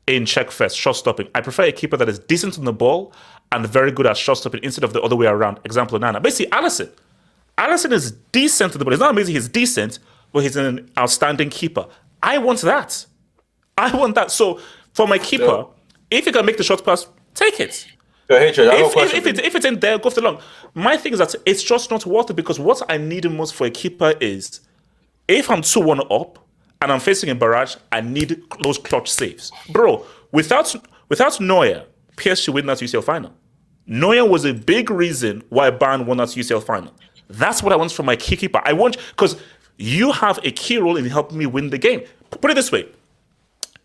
in check first, shot stopping. I prefer a keeper that is decent on the ball and very good at shot stopping instead of the other way around. Example, Nana. Basically, Alisson. Alisson is decent on the ball. It's not amazing he's decent, but he's an outstanding keeper. I want that. So for my keeper, if you can make the short pass, take it. If it's in there, go for the long. My thing is that it's just not worth it because what I need most for a keeper is if I'm 2-1 up and I'm facing a barrage, I need those clutch saves. Bro, without Neuer, PSG win that UCL final. Neuer was a big reason why Bayern won that UCL final. That's what I want from my key keeper. I want, because you have a key role in helping me win the game. Put it this way.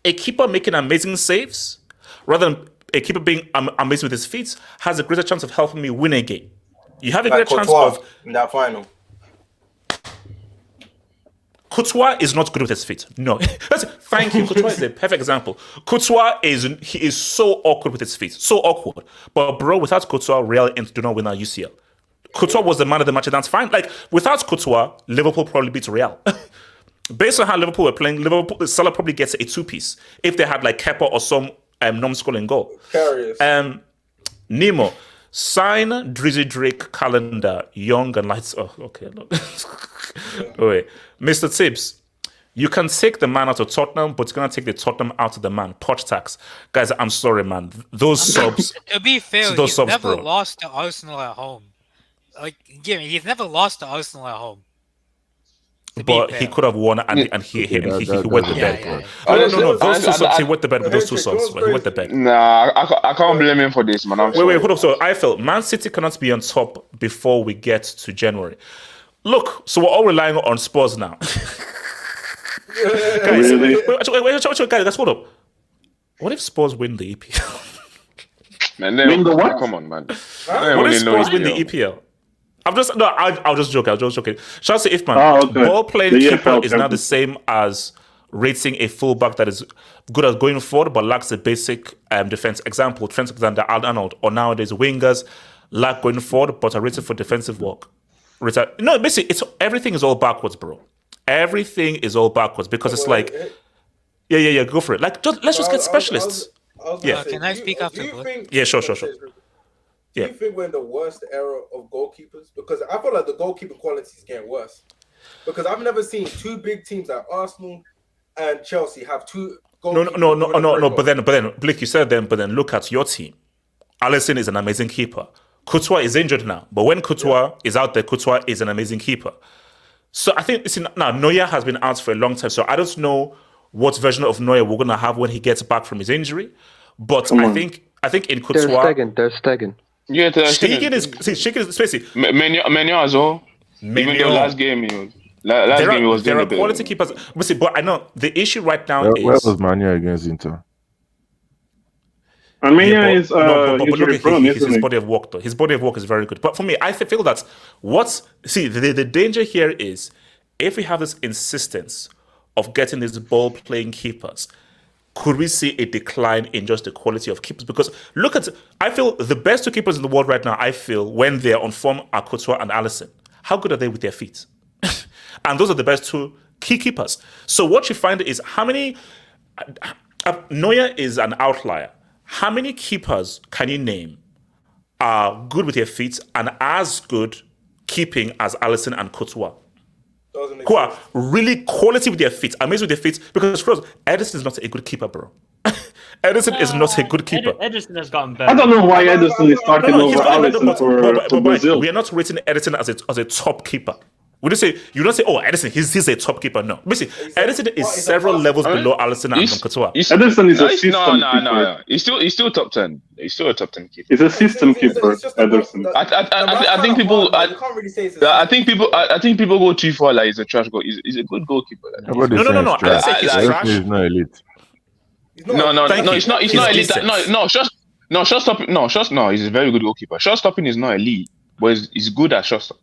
A keeper making amazing saves, rather than a keeper being amazing with his feet, has a greater chance of helping me win a game. You have a greater chance of... in that final. Courtois is not good with his feet. No. Thank you. Courtois is a perfect example. Courtois is so awkward with his feet. So awkward. But bro, without Courtois, Real do not win our UCL. Courtois was the man of the match, and that's fine. Like, without Courtois, Liverpool probably beats Real. Based on how Liverpool were playing, Salah probably gets a 2-piece if they had like Kepa or some numbskull in goal. Carriers. Nemo. Sign Drizzy Drake calendar, young and lights. Oh, okay. Look. Wait. Mr. Tibbs, you can take the man out of Tottenham, but it's going to take the Tottenham out of the man. Poch tax. Guys, I'm sorry, man. Those subs. To be fair, those he's subs, never bro. lost to Arsenal at home. Like, he's never lost to Arsenal at home. But he could have won, and he wet the bed, bro. No. Those two subs, he wet the bed with those two subs. He wet the bed. Nah, I can't blame him for this, man. Wait, hold up. So I felt Man City cannot be on top before we get to January. Look, so we're all relying on Spurs now. Guys, wait, guys, hold up. What if Spurs win the EPL? Man, Win the what? Come on, man. What if Spurs win the EPL? I'll just joking. Shout out to Ifman. Okay. Ball playing The keeper EFL is not the same as rating a fullback that is good at going forward but lacks the basic defense. Example, Trent Alexander-Arnold, or nowadays wingers lack going forward but are rated for defensive work. No, basically, everything is all backwards, bro. Everything is all backwards because it's like, yeah, go for it. Like, let's just get specialists. Can I speak after? Yeah, sure. Do you think we're in the worst era of goalkeepers? Because I feel like the goalkeeper quality is getting worse. Because I've never seen two big teams like Arsenal and Chelsea have two goalkeepers. No. But then, Blake, you said them. But then look at your team. Alisson is an amazing keeper. Courtois is injured now, but when Courtois is out there, Courtois is an amazing keeper. So I think now Neuer has been out for a long time. So I don't know what version of Neuer we're gonna have when he gets back from his injury. But I think in Courtois, Ter Stegen. Yeah, Stegen is basically Menu as well. Even though last game he was there are quality keepers. But I know the issue right now Where is was Manu against Inter? Armenia is injury prone, his body of work though. His body of work is very good. But for me, I feel that the danger here is if we have this insistence of getting these ball playing keepers, could we see a decline in just the quality of keepers? Because I feel the best two keepers in the world right now, I feel, when they're on form are Courtois and Alisson. How good are they with their feet? And those are the best two key keepers. So what you find is how many Neuer is an outlier. How many keepers can you name are good with their feet and as good keeping as Alisson and Courtois. Who are really quality with their feet, amazing with their feet, because for us, Ederson is not a good keeper, bro. Ederson is not a good keeper. Ederson has gotten better. I don't know why Ederson is starting over Alisson for Brazil. We are not rating Ederson as a top keeper. We don't say you don't say, oh, Ederson, he's a top keeper. No, basically, Ederson is several levels below Alisson and Courtois. Ederson is a system keeper. No. He's still top 10. He's still a top 10 keeper. He's a system keeper, Ederson. I think people. I think people go too far. Like he's a trash goal. He's a good goalkeeper. No. I didn't say he's trash. He's not elite. No. He's not elite. No. Shot stopping. No. He's a very good goalkeeper. Shot stopping is not elite, but he's good at shot stopping.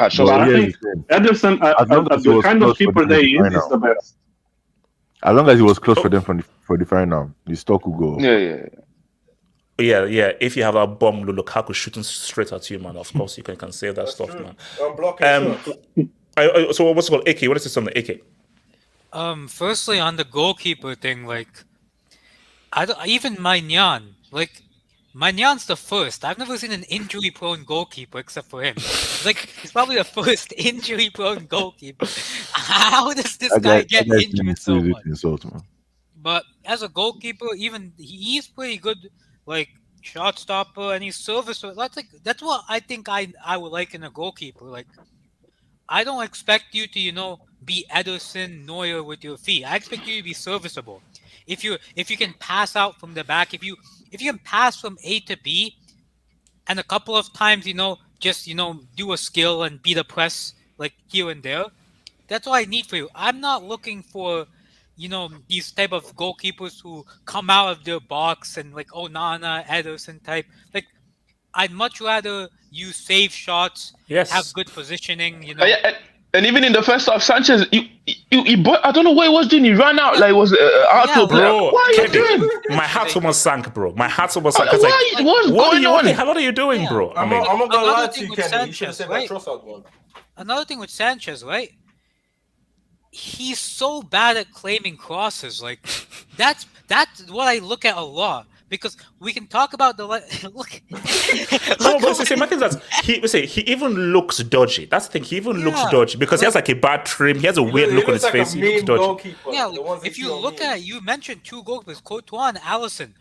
I think Ederson, the kind of keeper they is the best. As long as he was close for them for the final, the stock will go. Yeah. If you have that bomb Lukaku shooting straight at you, man, of course you can say that stuff, man. I'm blocking. So what's it called? AK, what is this on the AK? Firstly, on the goalkeeper thing, like, even Maignan, like, Magnan's the first. I've never seen an injury-prone goalkeeper except for him. He's probably the first injury-prone goalkeeper. How does this guy get injured so much? But as a goalkeeper, even he's pretty good, like, shot stopper, and he's serviceable. That's what I think I would like in a goalkeeper. Like, I don't expect you to, be Ederson, Neuer with your feet. I expect you to be serviceable. If you can pass out from the back, if you can pass from A to B, and a couple of times, just do a skill and beat a press like here and there, that's all I need for you. I'm not looking for, these type of goalkeepers who come out of their box and like Onana, Ederson type. Like, I'd much rather you save shots, have good positioning, And even in the first half, Sanchez, I don't know what he was doing. He ran out like it was out to bro. What are you doing? My heart almost sank, bro. My heart almost sank. What's going on? What the hell are you doing, bro? I'm not gonna lie to you, Kenny. Sanchez, You should have said that Trossard one. Another thing with Sanchez, right? He's so bad at claiming crosses. Like, that's what I look at a lot. Because we can talk about the look. My thing is that he even looks dodgy. That's the thing. He even looks dodgy because he has like a bad trim. He has a weird look on his face. He looks dodgy. Yeah, if you look at, you mentioned two goalkeepers, Courtois and Alisson.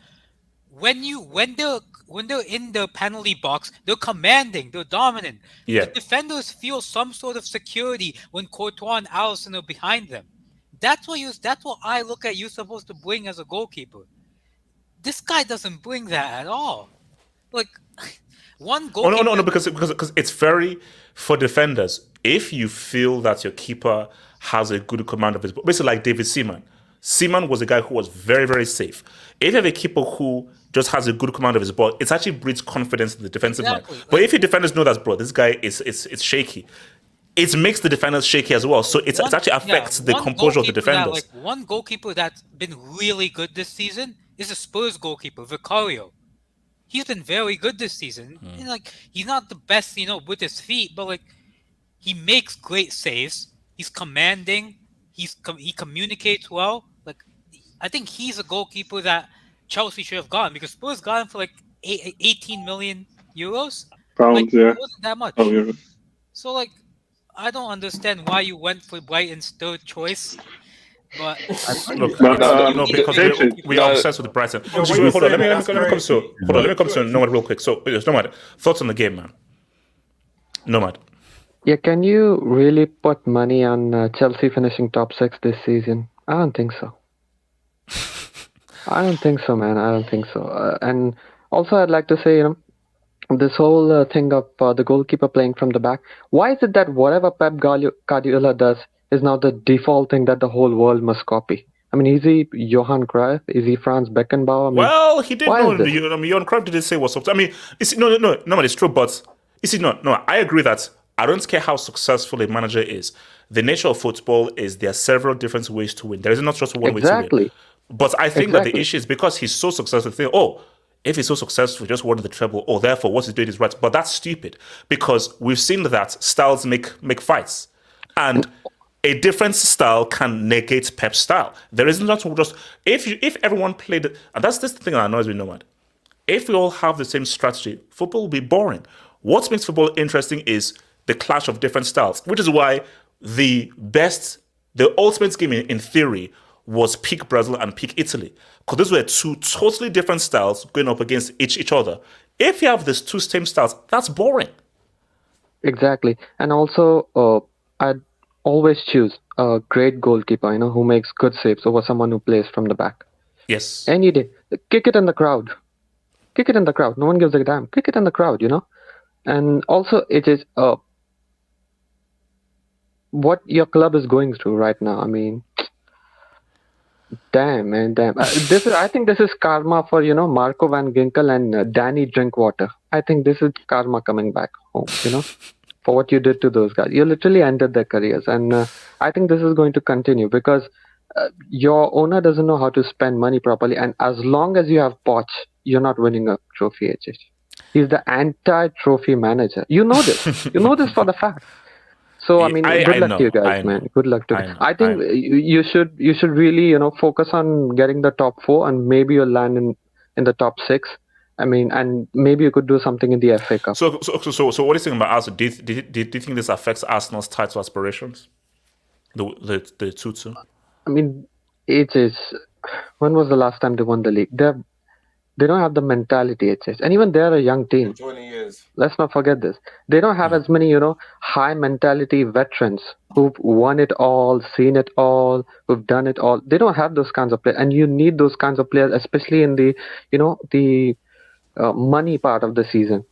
When they're in the penalty box, they're commanding, they're dominant. Yeah. The defenders feel some sort of security when Courtois and Alisson are behind them. That's what I look at. You're supposed to bring as a goalkeeper. This guy doesn't bring that at all. Like, one goalkeeper... No, because it's very, for defenders, if you feel that your keeper has a good command of his ball, basically like David Seaman. Seaman was a guy who was very, very safe. If you have a keeper who just has a good command of his ball, it actually breeds confidence in the defensive man. But if your defenders know that, bro, this guy is shaky, it makes the defenders shaky as well. So it actually affects the composure of the defenders. One goalkeeper that's been really good this season is a Spurs goalkeeper, Vicario. He's been very good this season. He's not the best, with his feet, but he makes great saves. He's commanding. He communicates well. I think he's a goalkeeper that Chelsea should have gotten because Spurs got him for 18 million euros. Pounds, It wasn't that much. Oh, yeah. So I don't understand why you went for Brighton's third choice. But because we are obsessed with Brighton. Hold on, let me come to Nomad real quick. So, Nomad, thoughts on the game, man? Nomad. Yeah, can you really put money on Chelsea finishing top 6 this season? I don't think so. I don't think so, man. I don't think so. And also, I'd like to say, this whole thing of the goalkeeper playing from the back. Why is it that whatever Pep Guardiola does is now the default thing that the whole world must copy? I mean, is he Johan Cruyff? Is he Franz Beckenbauer? Well, he did know. Johan Cruyff didn't say what's up. I mean, no, it's true. But I agree that I don't care how successful a manager is. The nature of football is there are several different ways to win. There is not just one way to win. But I think that the issue is because he's so successful. Think, if he's so successful, he just won the treble. Therefore, what he's doing is right. But that's stupid because we've seen that styles make fights, and a different style can negate Pep's style. There isn't just if everyone played, and that's the thing that annoys me, Nomad. If we all have the same strategy, football will be boring. What makes football interesting is the clash of different styles, which is why the ultimate game in theory was peak Brazil and peak Italy, because those were two totally different styles going up against each other. If you have these two same styles, that's boring. Exactly. And also, I'd always choose a great goalkeeper, who makes good saves over someone who plays from the back. Yes. Any day. Kick it in the crowd. Kick it in the crowd. No one gives a damn. Kick it in the crowd, And also, it is what your club is going through right now. I mean, damn, man, damn. I think this is karma for, Marco van Ginkel and Danny Drinkwater. I think this is karma coming back home, for what you did to those guys. You literally ended their careers. And I think this is going to continue because your owner doesn't know how to spend money properly. And as long as you have Poch, you're not winning a trophy, HH. He's the anti-trophy manager. You know this. You know this for the fact. So I mean, good luck to you guys, man. Good luck to you. I think you should really, focus on getting the top 4, and maybe you'll land in the top 6. I mean, and maybe you could do something in the FA Cup. So what are you saying about Arsenal? Do you think this affects Arsenal's title aspirations? The 2-2. I mean, it is. When was the last time they won the league? They don't have the mentality, it says. And even they're a young team. 20 years. Let's not forget this. They don't have as many, high mentality veterans who've won it all, seen it all, who've done it all. They don't have those kinds of players. And you need those kinds of players, especially in the, the money part of the season.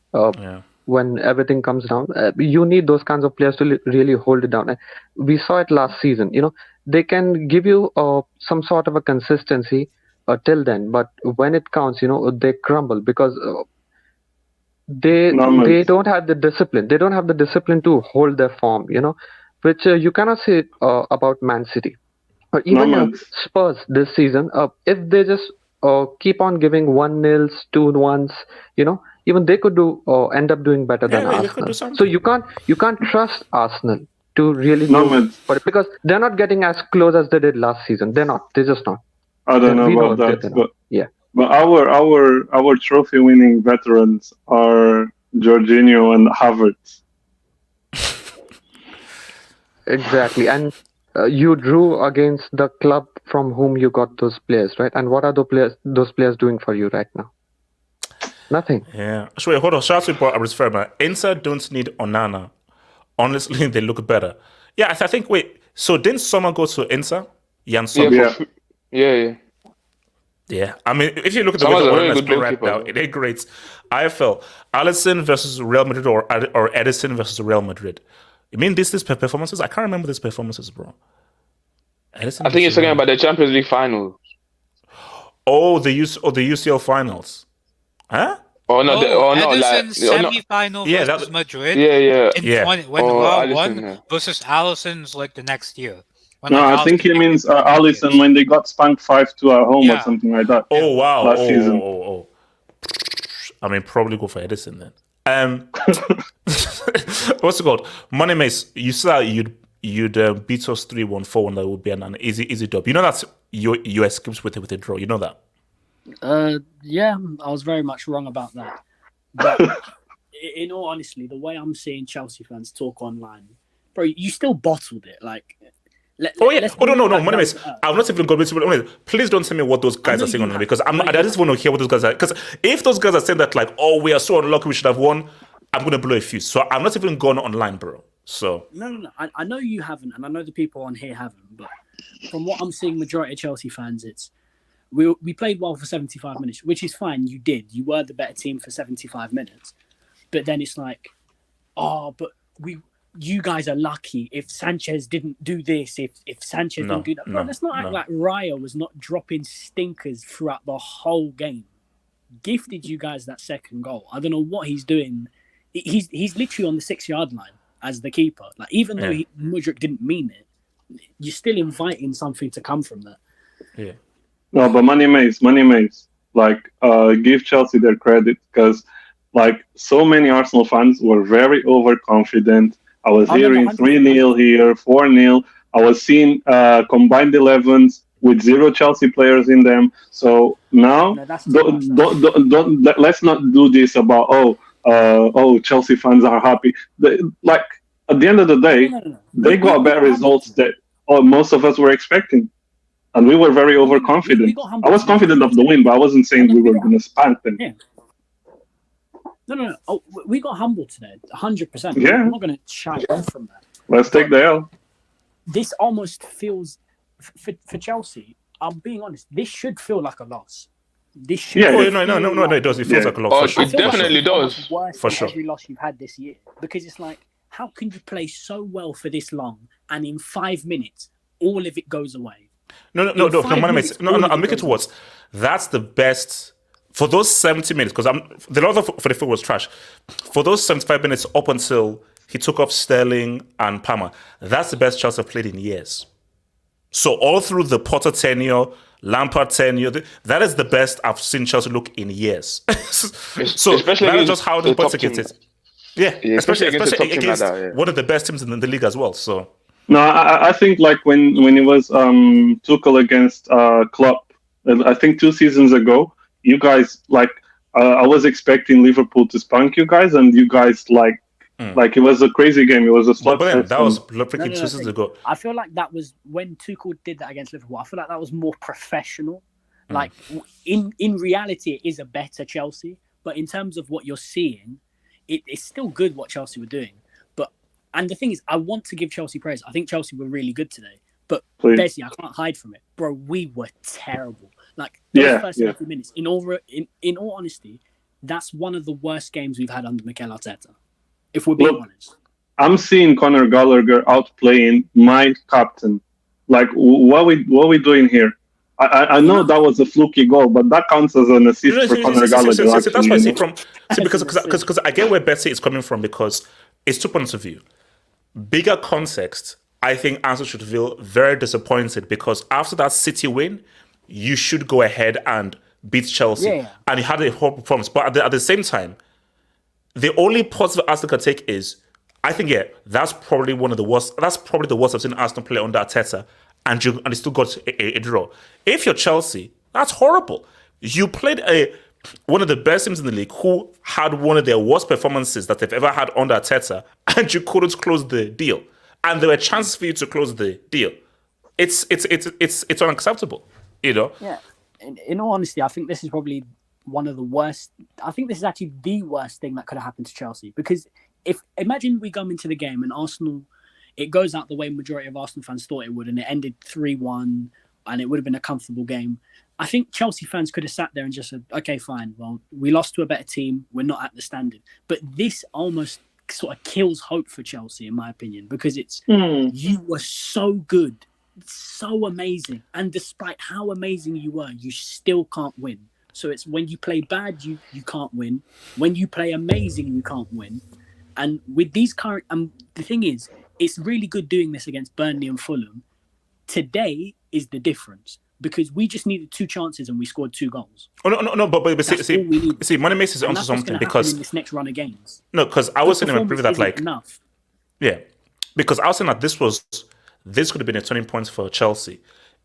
When everything comes down, you need those kinds of players to really hold it down. And we saw it last season. They can give you some sort of a consistency till then, but when it counts, they crumble because they don't have the discipline. They don't have the discipline to hold their form, which you cannot say about Man City or even Spurs this season. If they just keep on giving 1-0s, 2-1s, even they could end up doing better than Arsenal. So you can't trust Arsenal to really do it because they're not getting as close as they did last season. They're not. They're just not. I don't know about that, but yeah. But our trophy-winning veterans are Jorginho and Havertz. Exactly, and you drew against the club from whom you got those players, right? And what are those players doing for you right now? Nothing. Yeah. So wait, hold on. Shout out to Abris Ferma. Inter don't need Onana. Honestly, they look better. Yeah, I think. Wait. So didn't Sommer go to Inter? Jan Sommer. Yeah. I mean, if you look at the way the Onana is playing right now, it ain't great. IFL, Alisson versus Real Madrid or Edison versus Real Madrid. You mean these performances? I can't remember these performances, bro. Edison I think you're talking about the Champions League final. Oh, the UCL finals. Huh? Edison semi-final versus Madrid. When Real won versus Alisson's the next year. I think he means Alisson when they got spanked 5-2 at home or something like that. Oh wow! Last season. I mean, probably go for Edison then. What's it called? Money Mace. You said you'd beat us 3-1, 4-1. That would be an easy dub. You know that you escaped with a draw. You know that. Yeah, I was very much wrong about that. But in all honesty, the way I'm seeing Chelsea fans talk online, bro, you still bottled it. No, Money Mace. I've not even got into. Please don't tell me what those guys are saying online because I just want to hear what those guys are. Because if those guys are saying that we are so unlucky, we should have won, I'm gonna blow a fuse. So I'm not even going online, bro. So no. I know you haven't, and I know the people on here haven't. But from what I'm seeing, majority of Chelsea fans, it's we played well for 75 minutes, which is fine. You did. You were the better team for 75 minutes. But then it's but you guys are lucky if Sanchez didn't do this, if Sanchez didn't do that. Bro, let's not act like Raya was not dropping stinkers throughout the whole game. Gifted you guys that second goal. I don't know what he's doing. He's literally on the 6-yard line as the keeper. Even though Mudryk didn't mean it, you're still inviting something to come from that. Yeah. No, but Money Maze. Give Chelsea their credit because so many Arsenal fans were very overconfident. I was hearing 3-0 here, 4-0. I was seeing combined 11s with 0 Chelsea players in them. So Now, that's too much. let's not do this about Chelsea fans are happy. Like at the end of the day, No. they got better results that most of us were expecting, and we were very overconfident. We got I humbled was today, confident of the win, but I wasn't saying we were going to spank them. Yeah. No. Oh, we got humbled today, 100%. Yeah. I'm not going to shy away from that. Let's take the L. This almost feels for Chelsea. I'm being honest. This should feel like a loss. This should. Yeah. No. It does. It feels like a loss. For sure. It definitely does. Worse For than sure. every loss you've had this year, because it's like, how can you play so well for this long, and in 5 minutes, all of it goes away? No. I'll make it worse. That's the best for those 70 minutes, because the lot for the field was trash. For those 75 minutes up until he took off Sterling and Palmer, that's the best Chelsea have played in years. So all through the Potter tenure, Lampard tenure, that is the best I've seen Chelsea look in years. So especially that is against just how the the points top against team. it. Yeah, especially against the top team against like that, yeah. one of the best teams in the league as well. So No, I think like when it was Tuchel against Klopp, I think 2 seasons ago, you guys I was expecting Liverpool to spunk you guys, and you guys like it was a crazy game. It was a but then slugfest. that was freaking 2 seasons ago. I feel like that was when Tuchel did that against Liverpool. I feel like that was more professional. Like in reality, it is a better Chelsea, but in terms of what you're seeing, it's still good what Chelsea were doing. And the thing is, I want to give Chelsea praise. I think Chelsea were really good today. But basically, I can't hide from it. Bro, we were terrible. Like, those first 70 minutes, in all honesty, that's one of the worst games we've had under Mikel Arteta, if we're being honest. I'm seeing Conor Gallagher outplaying my captain. Like, what are we doing here? I know that was a fluky goal, but that counts as an assist for Conor Gallagher. That's why I see because I get where Betsy is coming from, because it's 2 points of view. Bigger context, I think Arsenal should feel very disappointed, because after that City win, you should go ahead and beat Chelsea. Yeah. And he had a horrible performance. But at the same time, the only positive Arsenal can take is, I think, that's probably one of the worst. That's probably the worst I've seen Arsenal play under Arteta, and they still got a draw. If you're Chelsea, that's horrible. You played one of the best teams in the league, who had one of their worst performances that they've ever had under Arteta, and you couldn't close the deal. And there were chances for you to close the deal. It's unacceptable, you know? Yeah. In all honesty, I think this is probably one of the worst. I think this is actually the worst thing that could have happened to Chelsea, because imagine we come into the game and Arsenal, it goes out the way majority of Arsenal fans thought it would, and it ended 3-1, and it would have been a comfortable game. I think Chelsea fans could have sat there and just said, okay, fine, well, we lost to a better team, we're not at the standard. But this almost sort of kills hope for Chelsea, in my opinion, because it's you were so good, so amazing, and despite how amazing you were, you still can't win. So it's when you play bad, you can't win. When you play amazing, you can't win. And with these current, the thing is, it's really good doing this against Burnley and Fulham. Today is the difference, because we just needed 2 chances and we scored 2 goals. Oh no, but see, Money makes onto something, because in this next run of games. No, because I was saying in my preview that enough. Yeah, because I was saying that this could have been a turning point for Chelsea.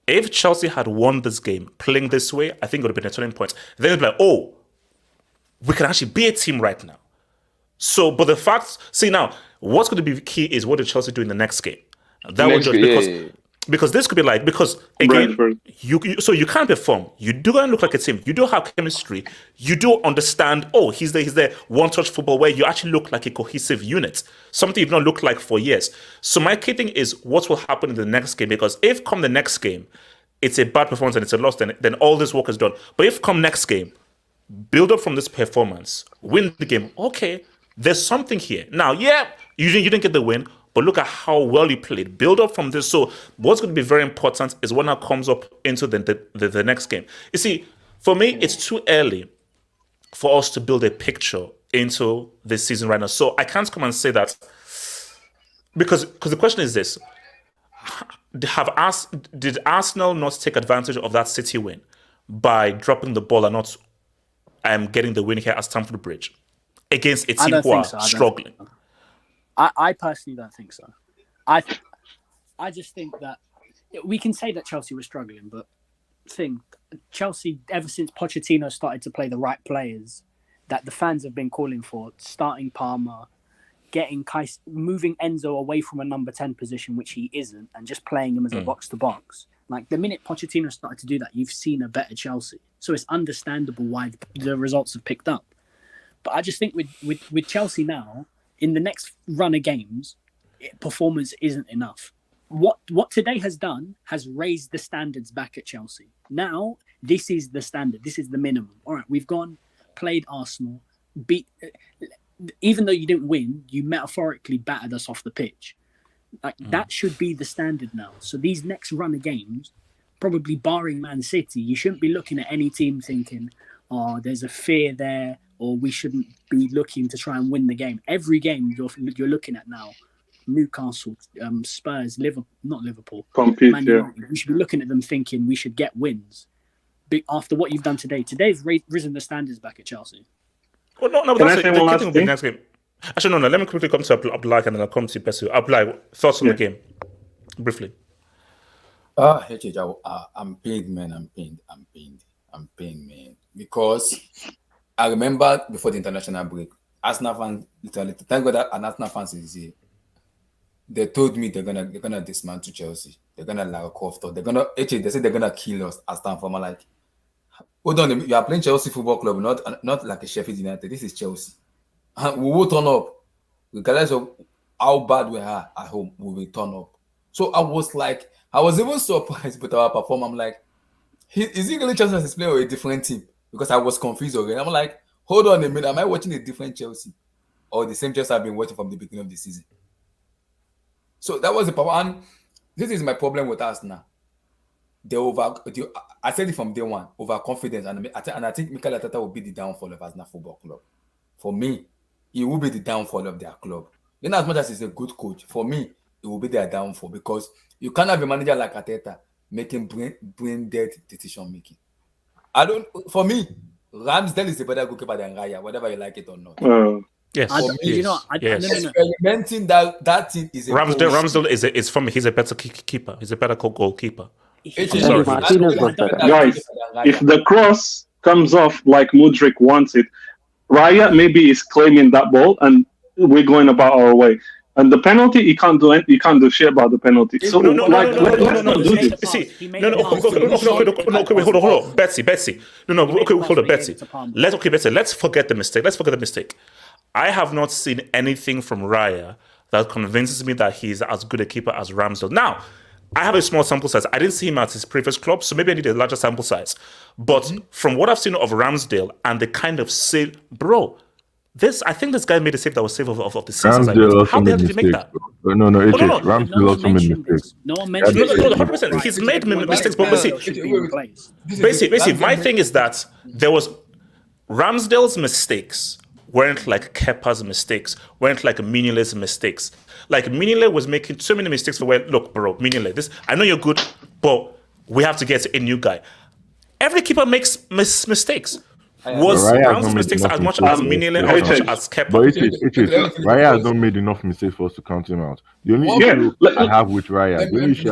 If Chelsea had won this game playing this way, I think it would have been a turning point. Then it'd be like, oh, we can actually be a team right now. So, but the fact, now, what's going to be key is what did Chelsea do in the next game? Because this could be like, because again, you can't perform. You do look like a team. You do have chemistry. You do understand, he's there, one-touch football where you actually look like a cohesive unit. Something you've not looked like for years. So my key thing is what will happen in the next game, because if come the next game, it's a bad performance and it's a loss, then all this work is done. But if come next game, build up from this performance, win the game, okay, there's something here. Now, you didn't get the win, but look at how well you played. Build up from this. So what's going to be very important is when that comes up into the next game. You see, for me, it's too early for us to build a picture into this season right now. So I can't come and say that, because the question is this: did Arsenal not take advantage of that City win by dropping the ball and not getting the win here at Stamford Bridge against a team who are struggling? I personally don't think so. I just think that we can say that Chelsea was struggling, but thing. Chelsea, ever since Pochettino started to play the right players that the fans have been calling for, starting Palmer, moving Enzo away from a number 10 position, which he isn't, and just playing him as a box-to-box. Like, the minute Pochettino started to do that, you've seen a better Chelsea. So it's understandable why the results have picked up. But I just think with Chelsea now, in the next run of games, performance isn't enough. What today has done has raised the standards back at Chelsea. Now, this is the standard. This is the minimum. All right, we've played Arsenal, even though you didn't win, you metaphorically battered us off the pitch. Like that should be the standard now. So these next run of games, probably barring Man City, you shouldn't be looking at any team thinking, oh, there's a fear there, or we shouldn't be looking to try and win the game. Every game you're looking at now, Newcastle, Spurs, not Liverpool, Man United, we should be looking at them thinking we should get wins. But after what you've done today, today's risen the standards back at Chelsea. Well, no, Can that's I say it. one The last thing will be thing? next game. Actually, no. Let me quickly come to Abdullah and then I'll come to Pesu. Abdullah, thoughts on the game, briefly. I'm pained, man. I'm pained, man. Because I remember before the international break, Arsenal fans, literally, thank God that an Arsenal fans is here. They told me they're gonna dismantle Chelsea. They're gonna like off. They said they're gonna kill us as Stamford. I'm like, hold on, you are playing Chelsea Football Club, not like a Sheffield United. This is Chelsea. And we will turn up, regardless of how bad we are at home. We will turn up. So I was even surprised with our performance. I'm like, is he really Chelsea as playing or a different team? Because I was confused already. I'm like, hold on a minute, am I watching a different Chelsea or the same Chelsea I've been watching from the beginning of the season? So that was the problem. And this is my problem with Arsenal. I said it from day one, overconfidence, and I think Mikel Arteta will be the downfall of Arsenal Football Club. For me, he will be the downfall of their club. In as much as he's a good coach, for me, it will be their downfall because you can't have a manager like Arteta making brain dead decision making. For me, Ramsdale is a better goalkeeper than Raya, whether you like it or not. Yes. Experimenting that team is a Ramsdale is from he's a better keeper. He's a better goalkeeper. Guys, if the cross comes off like Mudryk wants it, Raya maybe is claiming that ball and we're going about our way. And the penalty, he can't do shit about the penalty. So let's not do this. See, okay, hold on, Betsy. Hold on, Betsy. Let's forget the mistake. I have not seen anything from Raya that convinces me that he's as good a keeper as Ramsdale. Now, I have a small sample size. I didn't see him at his previous club, so maybe I need a larger sample size. But from what I've seen of Ramsdale and the kind of save, bro, I think this guy made a save that was save of the season. How the hell did he make that? No, Ramsdale also made mistakes. No one mentioned No, 100%. He's made mistakes, but basically, my thing is that there was Ramsdale's mistakes weren't like Kepa's mistakes, weren't like Mignolet's mistakes. Like Mignolet was making so many mistakes look, bro, Mignolet, I know you're good, but we have to get a new guy. Every keeper makes mistakes. Was Ramsdale's mistakes as much as Mignolet, as much as Kepa? But Raya has not made enough mistakes for us to count him out. The only issue I have with Raya, is he's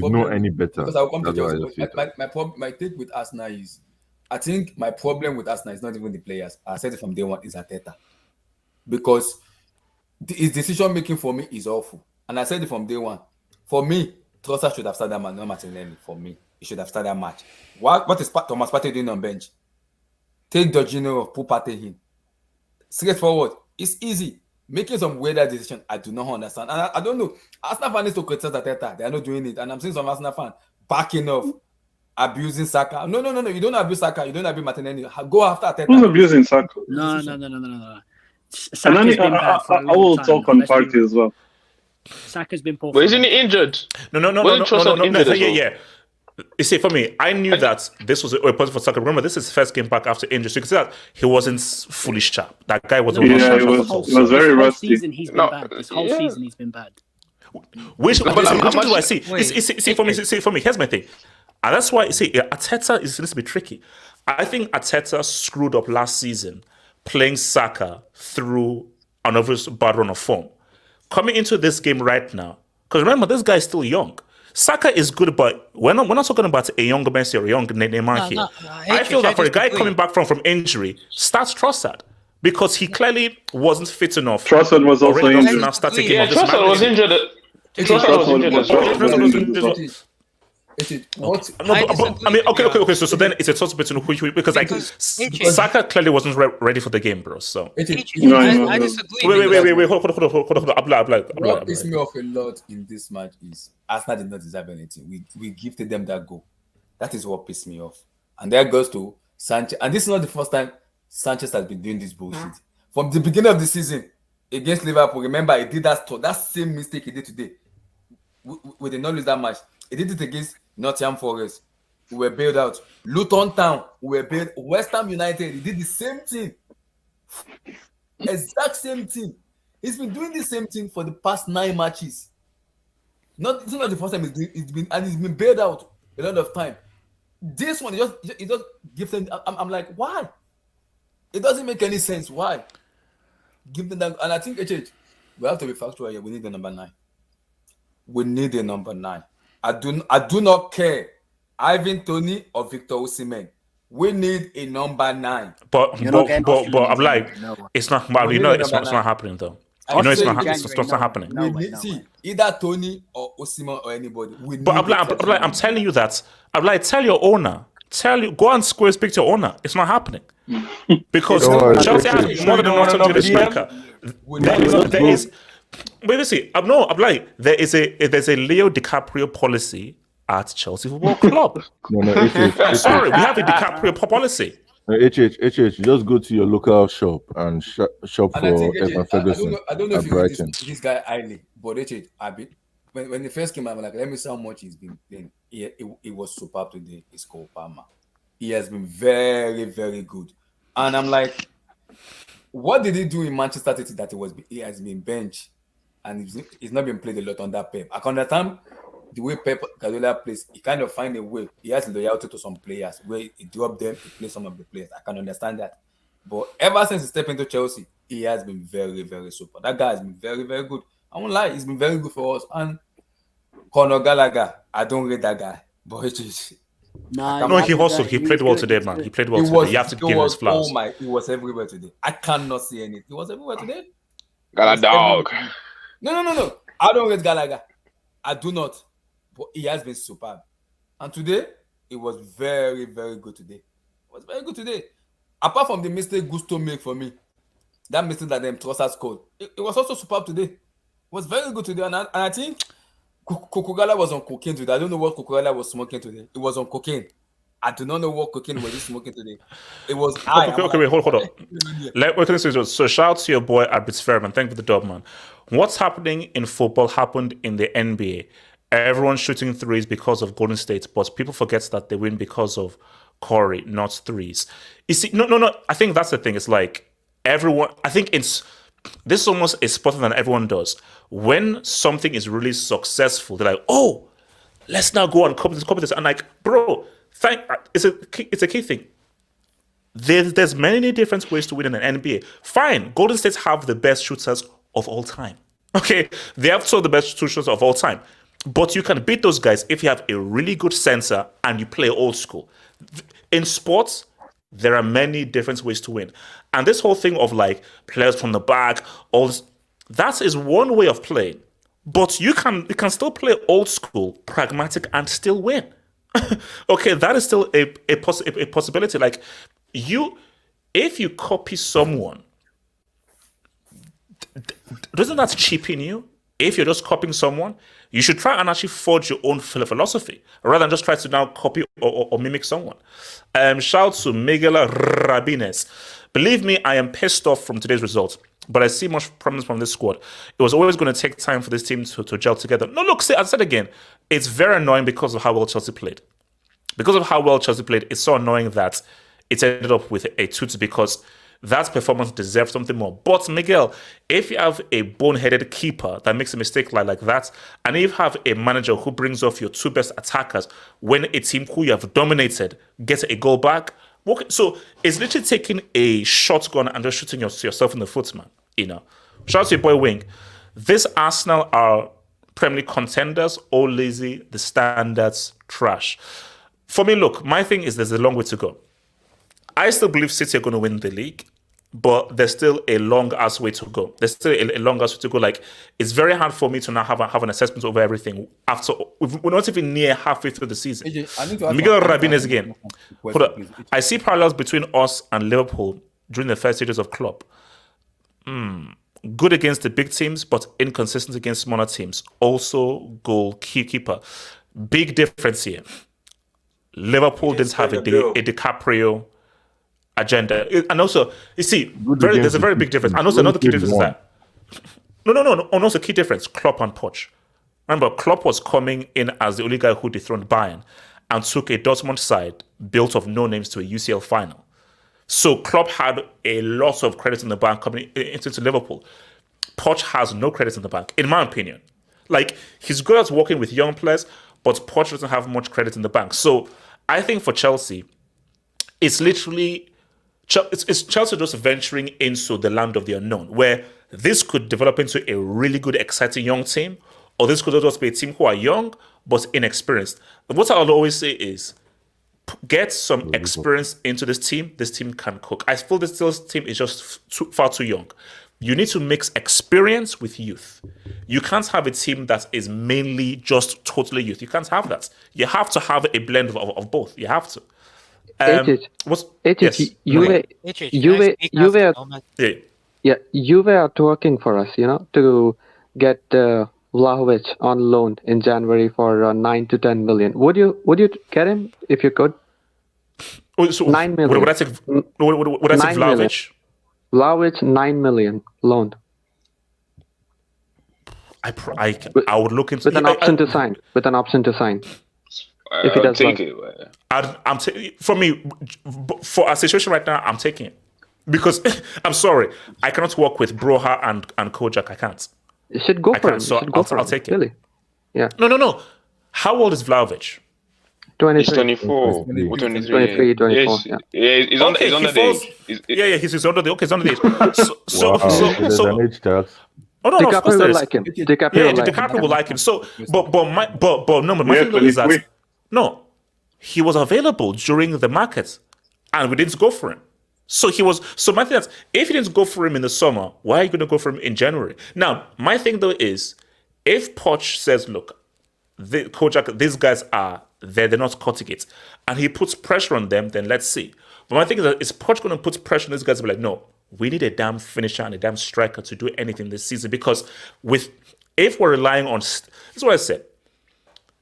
not any better. Because I'll come to Chelsea. My take with Arsenal is, I think my problem with Arsenal is not even the players. I said it from day one, is Arteta. Because his decision making for me is awful. And I said it from day one. For me, Trossard should have started that match, not Martinelli. For me, he should have started that match. What is Thomas Partey doing on bench? Take Jorginho, put Partey in. Straightforward. It's easy. Making some weird decision, I do not understand. And I don't know. Arsenal fans need to criticize Arteta. They are not doing it. And I'm seeing some Arsenal fans backing off. Abusing Saka. No. You don't abuse Saka. You don't abuse Martinelli. Go after Arteta. Who's abusing Saka? No. And I will talk on Partey as well. Saka's been poor. But isn't he injured? No. Yeah. You see, for me, I knew that this was a point for Saka. Remember, this is his first game back after injury. So you can see that he wasn't fully sharp. That guy wasn't sharp. He was very rusty. This whole season he's been bad. Which do I see? See for me, here's my thing. And that's why, Arteta is going to be tricky. I think Arteta screwed up last season playing Saka through an obvious bad run of form. Coming into this game right now, because remember, this guy is still young. Saka is good, but we're not talking about a younger Messi or a young Neymar here. I feel that for a guy coming back from injury, start Trossard. Because he clearly wasn't fit enough. Trossard was also injured. To now start taking Yeah, Trossard was injured. Trossard was injured as well. Okay. So then it's a toss between who because like Saka clearly wasn't ready for the game, bro. So I disagree. Wait. Hold on. What pissed me off a lot in this match is Arsenal did not deserve anything. We gifted them that goal. That is what pissed me off. And there goes to Sanchez. And this is not the first time Sanchez has been doing this bullshit. From the beginning of the season against Liverpool, remember he did that same mistake he did today. We did not lose that match. He did it against Nottingham Forest. We were bailed out. Luton Town, we were bailed. West Ham United, he did the same thing. Exact same thing. He's been doing the same thing for the past 9 matches. It's not the first time he's been bailed out a lot of time. This one, he just gives them. I'm like, why? It doesn't make any sense. Why? Give them that. And I think we have to be factual here. We need a number 9. We need a number 9. I do not care. Ivan Toney or Victor Osimhen. We need a number 9. But I'm like, it's not. It's not happening though. It's not happening. See, either Tony or Osimhen or anybody. I'm telling you that. I'm like, tell your owner. Go and speak to your owner. It's not happening. Because Chelsea have more than enough time to get a striker. There is. Wait, see. I'm like, there's a Leo DiCaprio policy at Chelsea Football Club. No, sorry, we have a DiCaprio policy. HH, just go to your local shop and shop for Evan Ferguson. I don't know if you know this guy highly, but HH, when he first came out, I'm like, let me see how much he's been playing. He was superb today. It's called Palmer. He has been very, very good. And I'm like, what did he do in Manchester City that he has been benched and he's not been played a lot under Pep? I can understand the way Pep Guardiola plays. He kind of find a way. He has loyalty to some players where he drop them, he plays some of the players. I can understand that. But ever since he stepped into Chelsea, he has been very, very super. That guy has been very, very good. I won't lie, he's been very good for us. And Conor Gallagher, I don't rate that guy, but no, he hustled. He played well today, man. He played well today. You have to give him his flowers. He was everywhere today. I cannot see anything. He was everywhere today. Got a dog. No. I don't rate Gallagher. I do not. But he has been superb. And today, it was very, very good today. It was very good today. Apart from the mistake Gusto made for me, that mistake that Trossard scored, it was also superb today. It was very good today. And I think Kukurela was on cocaine today. I don't know what Kukurela was smoking today. It was on cocaine. I do not know what cocaine was he smoking today. It was high. Okay, wait, hold on. So shout out to your boy Abitz Fairman. Thank you for the dub, man. What's happening in football happened in the NBA. Everyone's shooting threes because of Golden State, but people forget that they win because of Curry, not threes. You see, no. I think that's the thing. It's like everyone. I think this is almost a sport that everyone does. When something is really successful, they're like, "Oh, let's now go and copy this." And like, bro, it's a key thing. There's many different ways to win in an NBA. Fine, Golden State have the best shooters of all time. Okay, they have two of the best shooters of all time. But you can beat those guys if you have a really good center and you play old school. In sports, there are many different ways to win. And this whole thing of like players from the back, that is one way of playing. But you can still play old school, pragmatic, and still win. Okay, that is still a possibility. Like if you copy someone, doesn't that cheapen you? If you're just copying someone, you should try and actually forge your own philosophy rather than just try to now copy or mimic someone. Shout to Miguel Rabines. Believe me, I am pissed off from today's results, but I see much promise from this squad. It was always going to take time for this team to gel together. No, look, I said again, it's very annoying because of how well Chelsea played. Because of how well Chelsea played, it's so annoying that it ended up with a 2-2 because that performance deserves something more. But Miguel, if you have a boneheaded keeper that makes a mistake like that, and if you have a manager who brings off your two best attackers when a team who you have dominated gets a goal back, so it's literally taking a shotgun and just shooting yourself in the foot, man. Shout out to your boy Wing. This Arsenal are Premier League contenders, all lazy, the standards, trash. For me, look, my thing is there's a long way to go. I still believe City are going to win the league, but there's still a long ass way to go. There's still a long ass way to go. Like, it's very hard for me to now have an assessment over everything after we're not even near halfway through the season. Miguel Rabines again. Hold up. I see parallels between us and Liverpool during the first stages of Klopp. Good against the big teams, but inconsistent against smaller teams. Also, goalkeeper. Big difference here. Liverpool didn't have a DiCaprio agenda. And also, you see, there's a very big difference. And also, another key difference is that. No. And also, key difference, Klopp and Poch. Remember, Klopp was coming in as the only guy who dethroned Bayern and took a Dortmund side built of no names to a UCL final. So Klopp had a lot of credit in the bank coming into Liverpool. Poch has no credit in the bank, in my opinion. Like, he's good at working with young players, but Poch doesn't have much credit in the bank. So I think for Chelsea, it's literally it's Chelsea just venturing into the land of the unknown, where this could develop into a really good, exciting young team, or this could just be a team who are young but inexperienced. What I'll always say is, get some experience into this team. This team can cook. I feel this team is just far too young. You need to mix experience with youth. You can't have a team that is mainly just totally youth. You can't have that. You have to have a blend of both. You have to. Juve are working for us, to get Vlahovic on loan in January for 9 to 10 million. Would you get him if you could? So 9 million. Would I take Vlahovic? Vlahovic 9 million loan. I would look into with an option to sign. With an option to sign. If he does take well. I'm for me, for our situation right now, I'm taking it because I'm sorry, I cannot work with Broha and Kojak. I can't. You should go for him. So I'll take it. Really? Yeah. No. How old is Vlahovic? 23. He's 24. 23, 24. Yes. Yeah. He's on the age. He's under the age. Okay, he's under the age. There's an age tax. Oh no, of course DiCaprio there will is. like him. DiCaprio will like him. So, but no, my thing is that no, he was available during the market, and we didn't go for him. So he was. So my thing is, if you didn't go for him in the summer, why are you going to go for him in January? Now, my thing though is, if Poch says, "Look, Kojak, these guys are there; they're not cutting it," and he puts pressure on them, then let's see. But my thing is, that is Poch going to put pressure on these guys? To be like, no, we need a damn finisher and a damn striker to do anything this season because if we're relying on, this is what I said.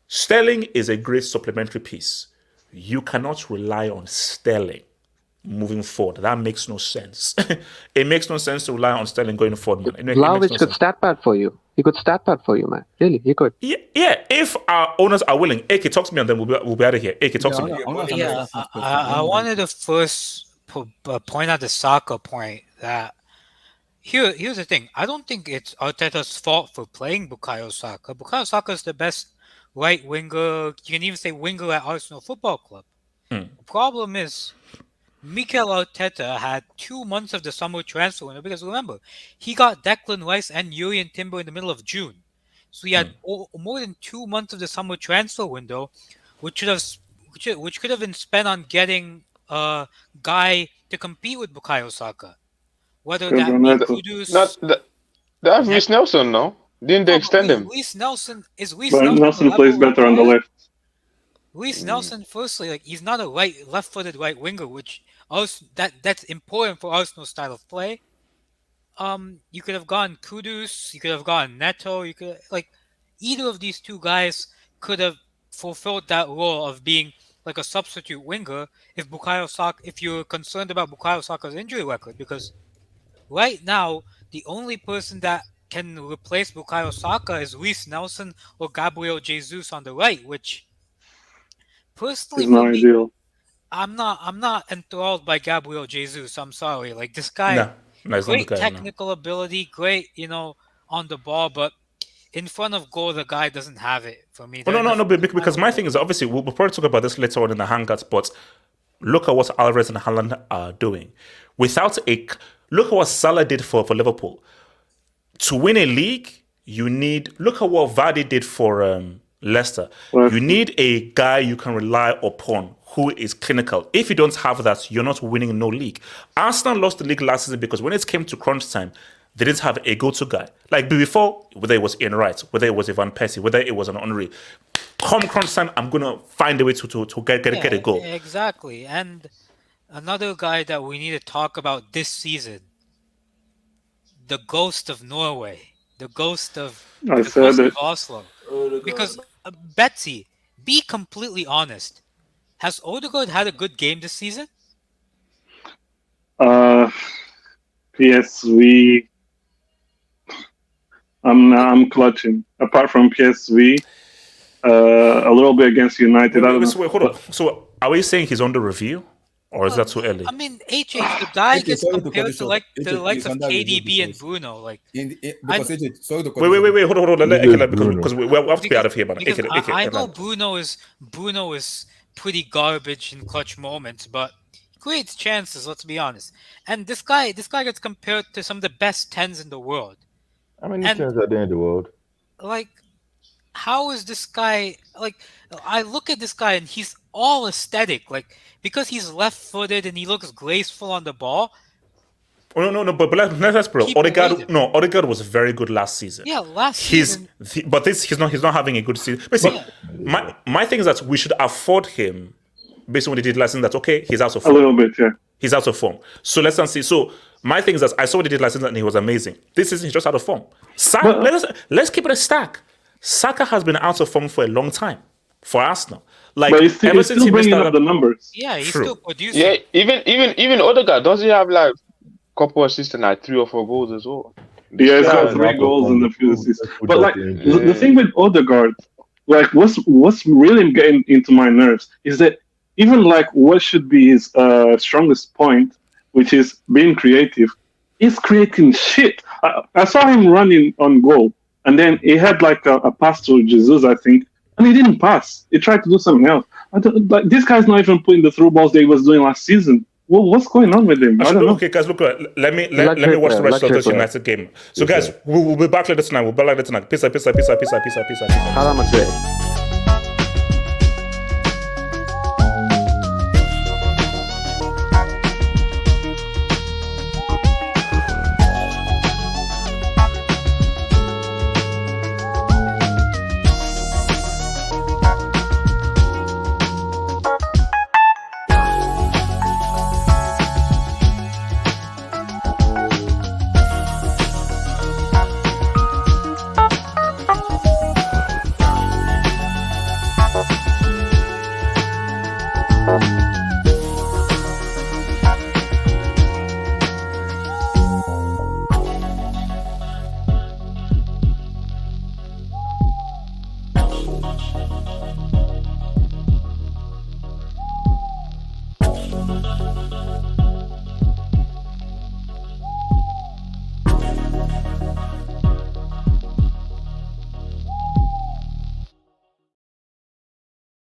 Sterling is a great supplementary piece. You cannot rely on Sterling moving forward. That makes no sense. It makes no sense to rely on Sterling going forward, man. Vlahovic could stat pad for you. He could stat pad for you, man. Really, he could. Yeah. If our owners are willing, AK, talk to me and then we'll be out of here. AK, talk to me. Yeah, I wanted to first point out the Saka point that here's the thing. I don't think it's Arteta's fault for playing Bukayo Saka. Bukayo Saka is the best right winger. You can even say winger at Arsenal Football Club. The problem is Mikel Arteta had 2 months of the summer transfer window because remember, he got Declan Rice and Jurriën Timber in the middle of June. So he had more than 2 months of the summer transfer window, which could have been spent on getting a guy to compete with Bukayo Saka. Whether that be Kudus... They have Reece Nelson now. Didn't they extend him? Reece Nelson plays better on the left. Reece Nelson, firstly, he's not a left-footed right winger, which that's important for Arsenal's style of play. You could have gone Kudus, you could have gone Neto, you could either of these two guys could have fulfilled that role of being like a substitute winger if you're concerned about Bukayo Saka's injury record, because right now the only person that can replace Bukayo Saka is Reece Nelson or Gabriel Jesus on the right, which personally, not ideal. I'm not enthralled by Gabriel Jesus. I'm sorry. This guy, great technical ability, great, on the ball, but in front of goal, the guy doesn't have it for me. No, because my thing is, obviously, we'll probably talk about this later on in the Hangouts, but look at what Alvarez and Haaland are doing. Look at what Salah did for Liverpool. To win a league, you need, look at what Vardy did for Leicester. You need a guy you can rely upon who is clinical. If you don't have that, you're not winning no league. Arsenal lost the league last season because when it came to crunch time, they didn't have a go-to guy. Like before, whether it was Ian Wright, whether it was Ivan Persie, whether it was an Henry, come crunch time, I'm going to find a way to get a goal. Exactly. And another guy that we need to talk about this season, the ghost of Norway, the ghost of Oslo. Because Betsy, be completely honest. Has Odegaard had a good game this season? PSV. I'm clutching. Apart from PSV, a little bit against United. Wait, hold on. So are we saying he's under review? Or is that too early? I mean, the guy gets compared to like the likes of KDB and Bruno. Like, wait, hold on. Because we have to be out of here, man. I know Bruno is pretty garbage in clutch moments, but he creates chances. Let's be honest. And this guy gets compared to some of the best 10s in the world. How many 10s are there in the world? Like, how is this guy? Like, I look at this guy and he's all aesthetic. Like, because he's left-footed and he looks graceful on the ball. Oh, no, but let's bro. Odegaard was very good last season. Yeah, last season. But he's not having a good season. Basically, my thing is that we should afford him based on what he did last season. That okay, he's out of form. A little bit, yeah. He's out of form. So let's not see. So my thing is that I saw what he did last season and he was amazing. This season he's just out of form. Let's keep it a stack. Saka has been out of form for a long time for Arsenal. Like, but he's still bringing up the numbers. Yeah, he's still producing. Yeah, even Odegaard, does he have like a couple assists and like 3 or 4 goals as well? Yeah, he's got 3 goals in the few assists. But like the thing with Odegaard, like what's really getting into my nerves is that even like what should be his strongest point, which is being creative, he's creating shit. I saw him running on goal, and then he had like a pass to Jesus, I think. And he didn't pass. He tried to do something else. Like, this guy's not even putting the through balls that he was doing last season. Well, what's going on with him? I don't know. Okay, guys, look. Let me watch the rest of this United game. So, guys, we'll be back later tonight. Peace out. Have a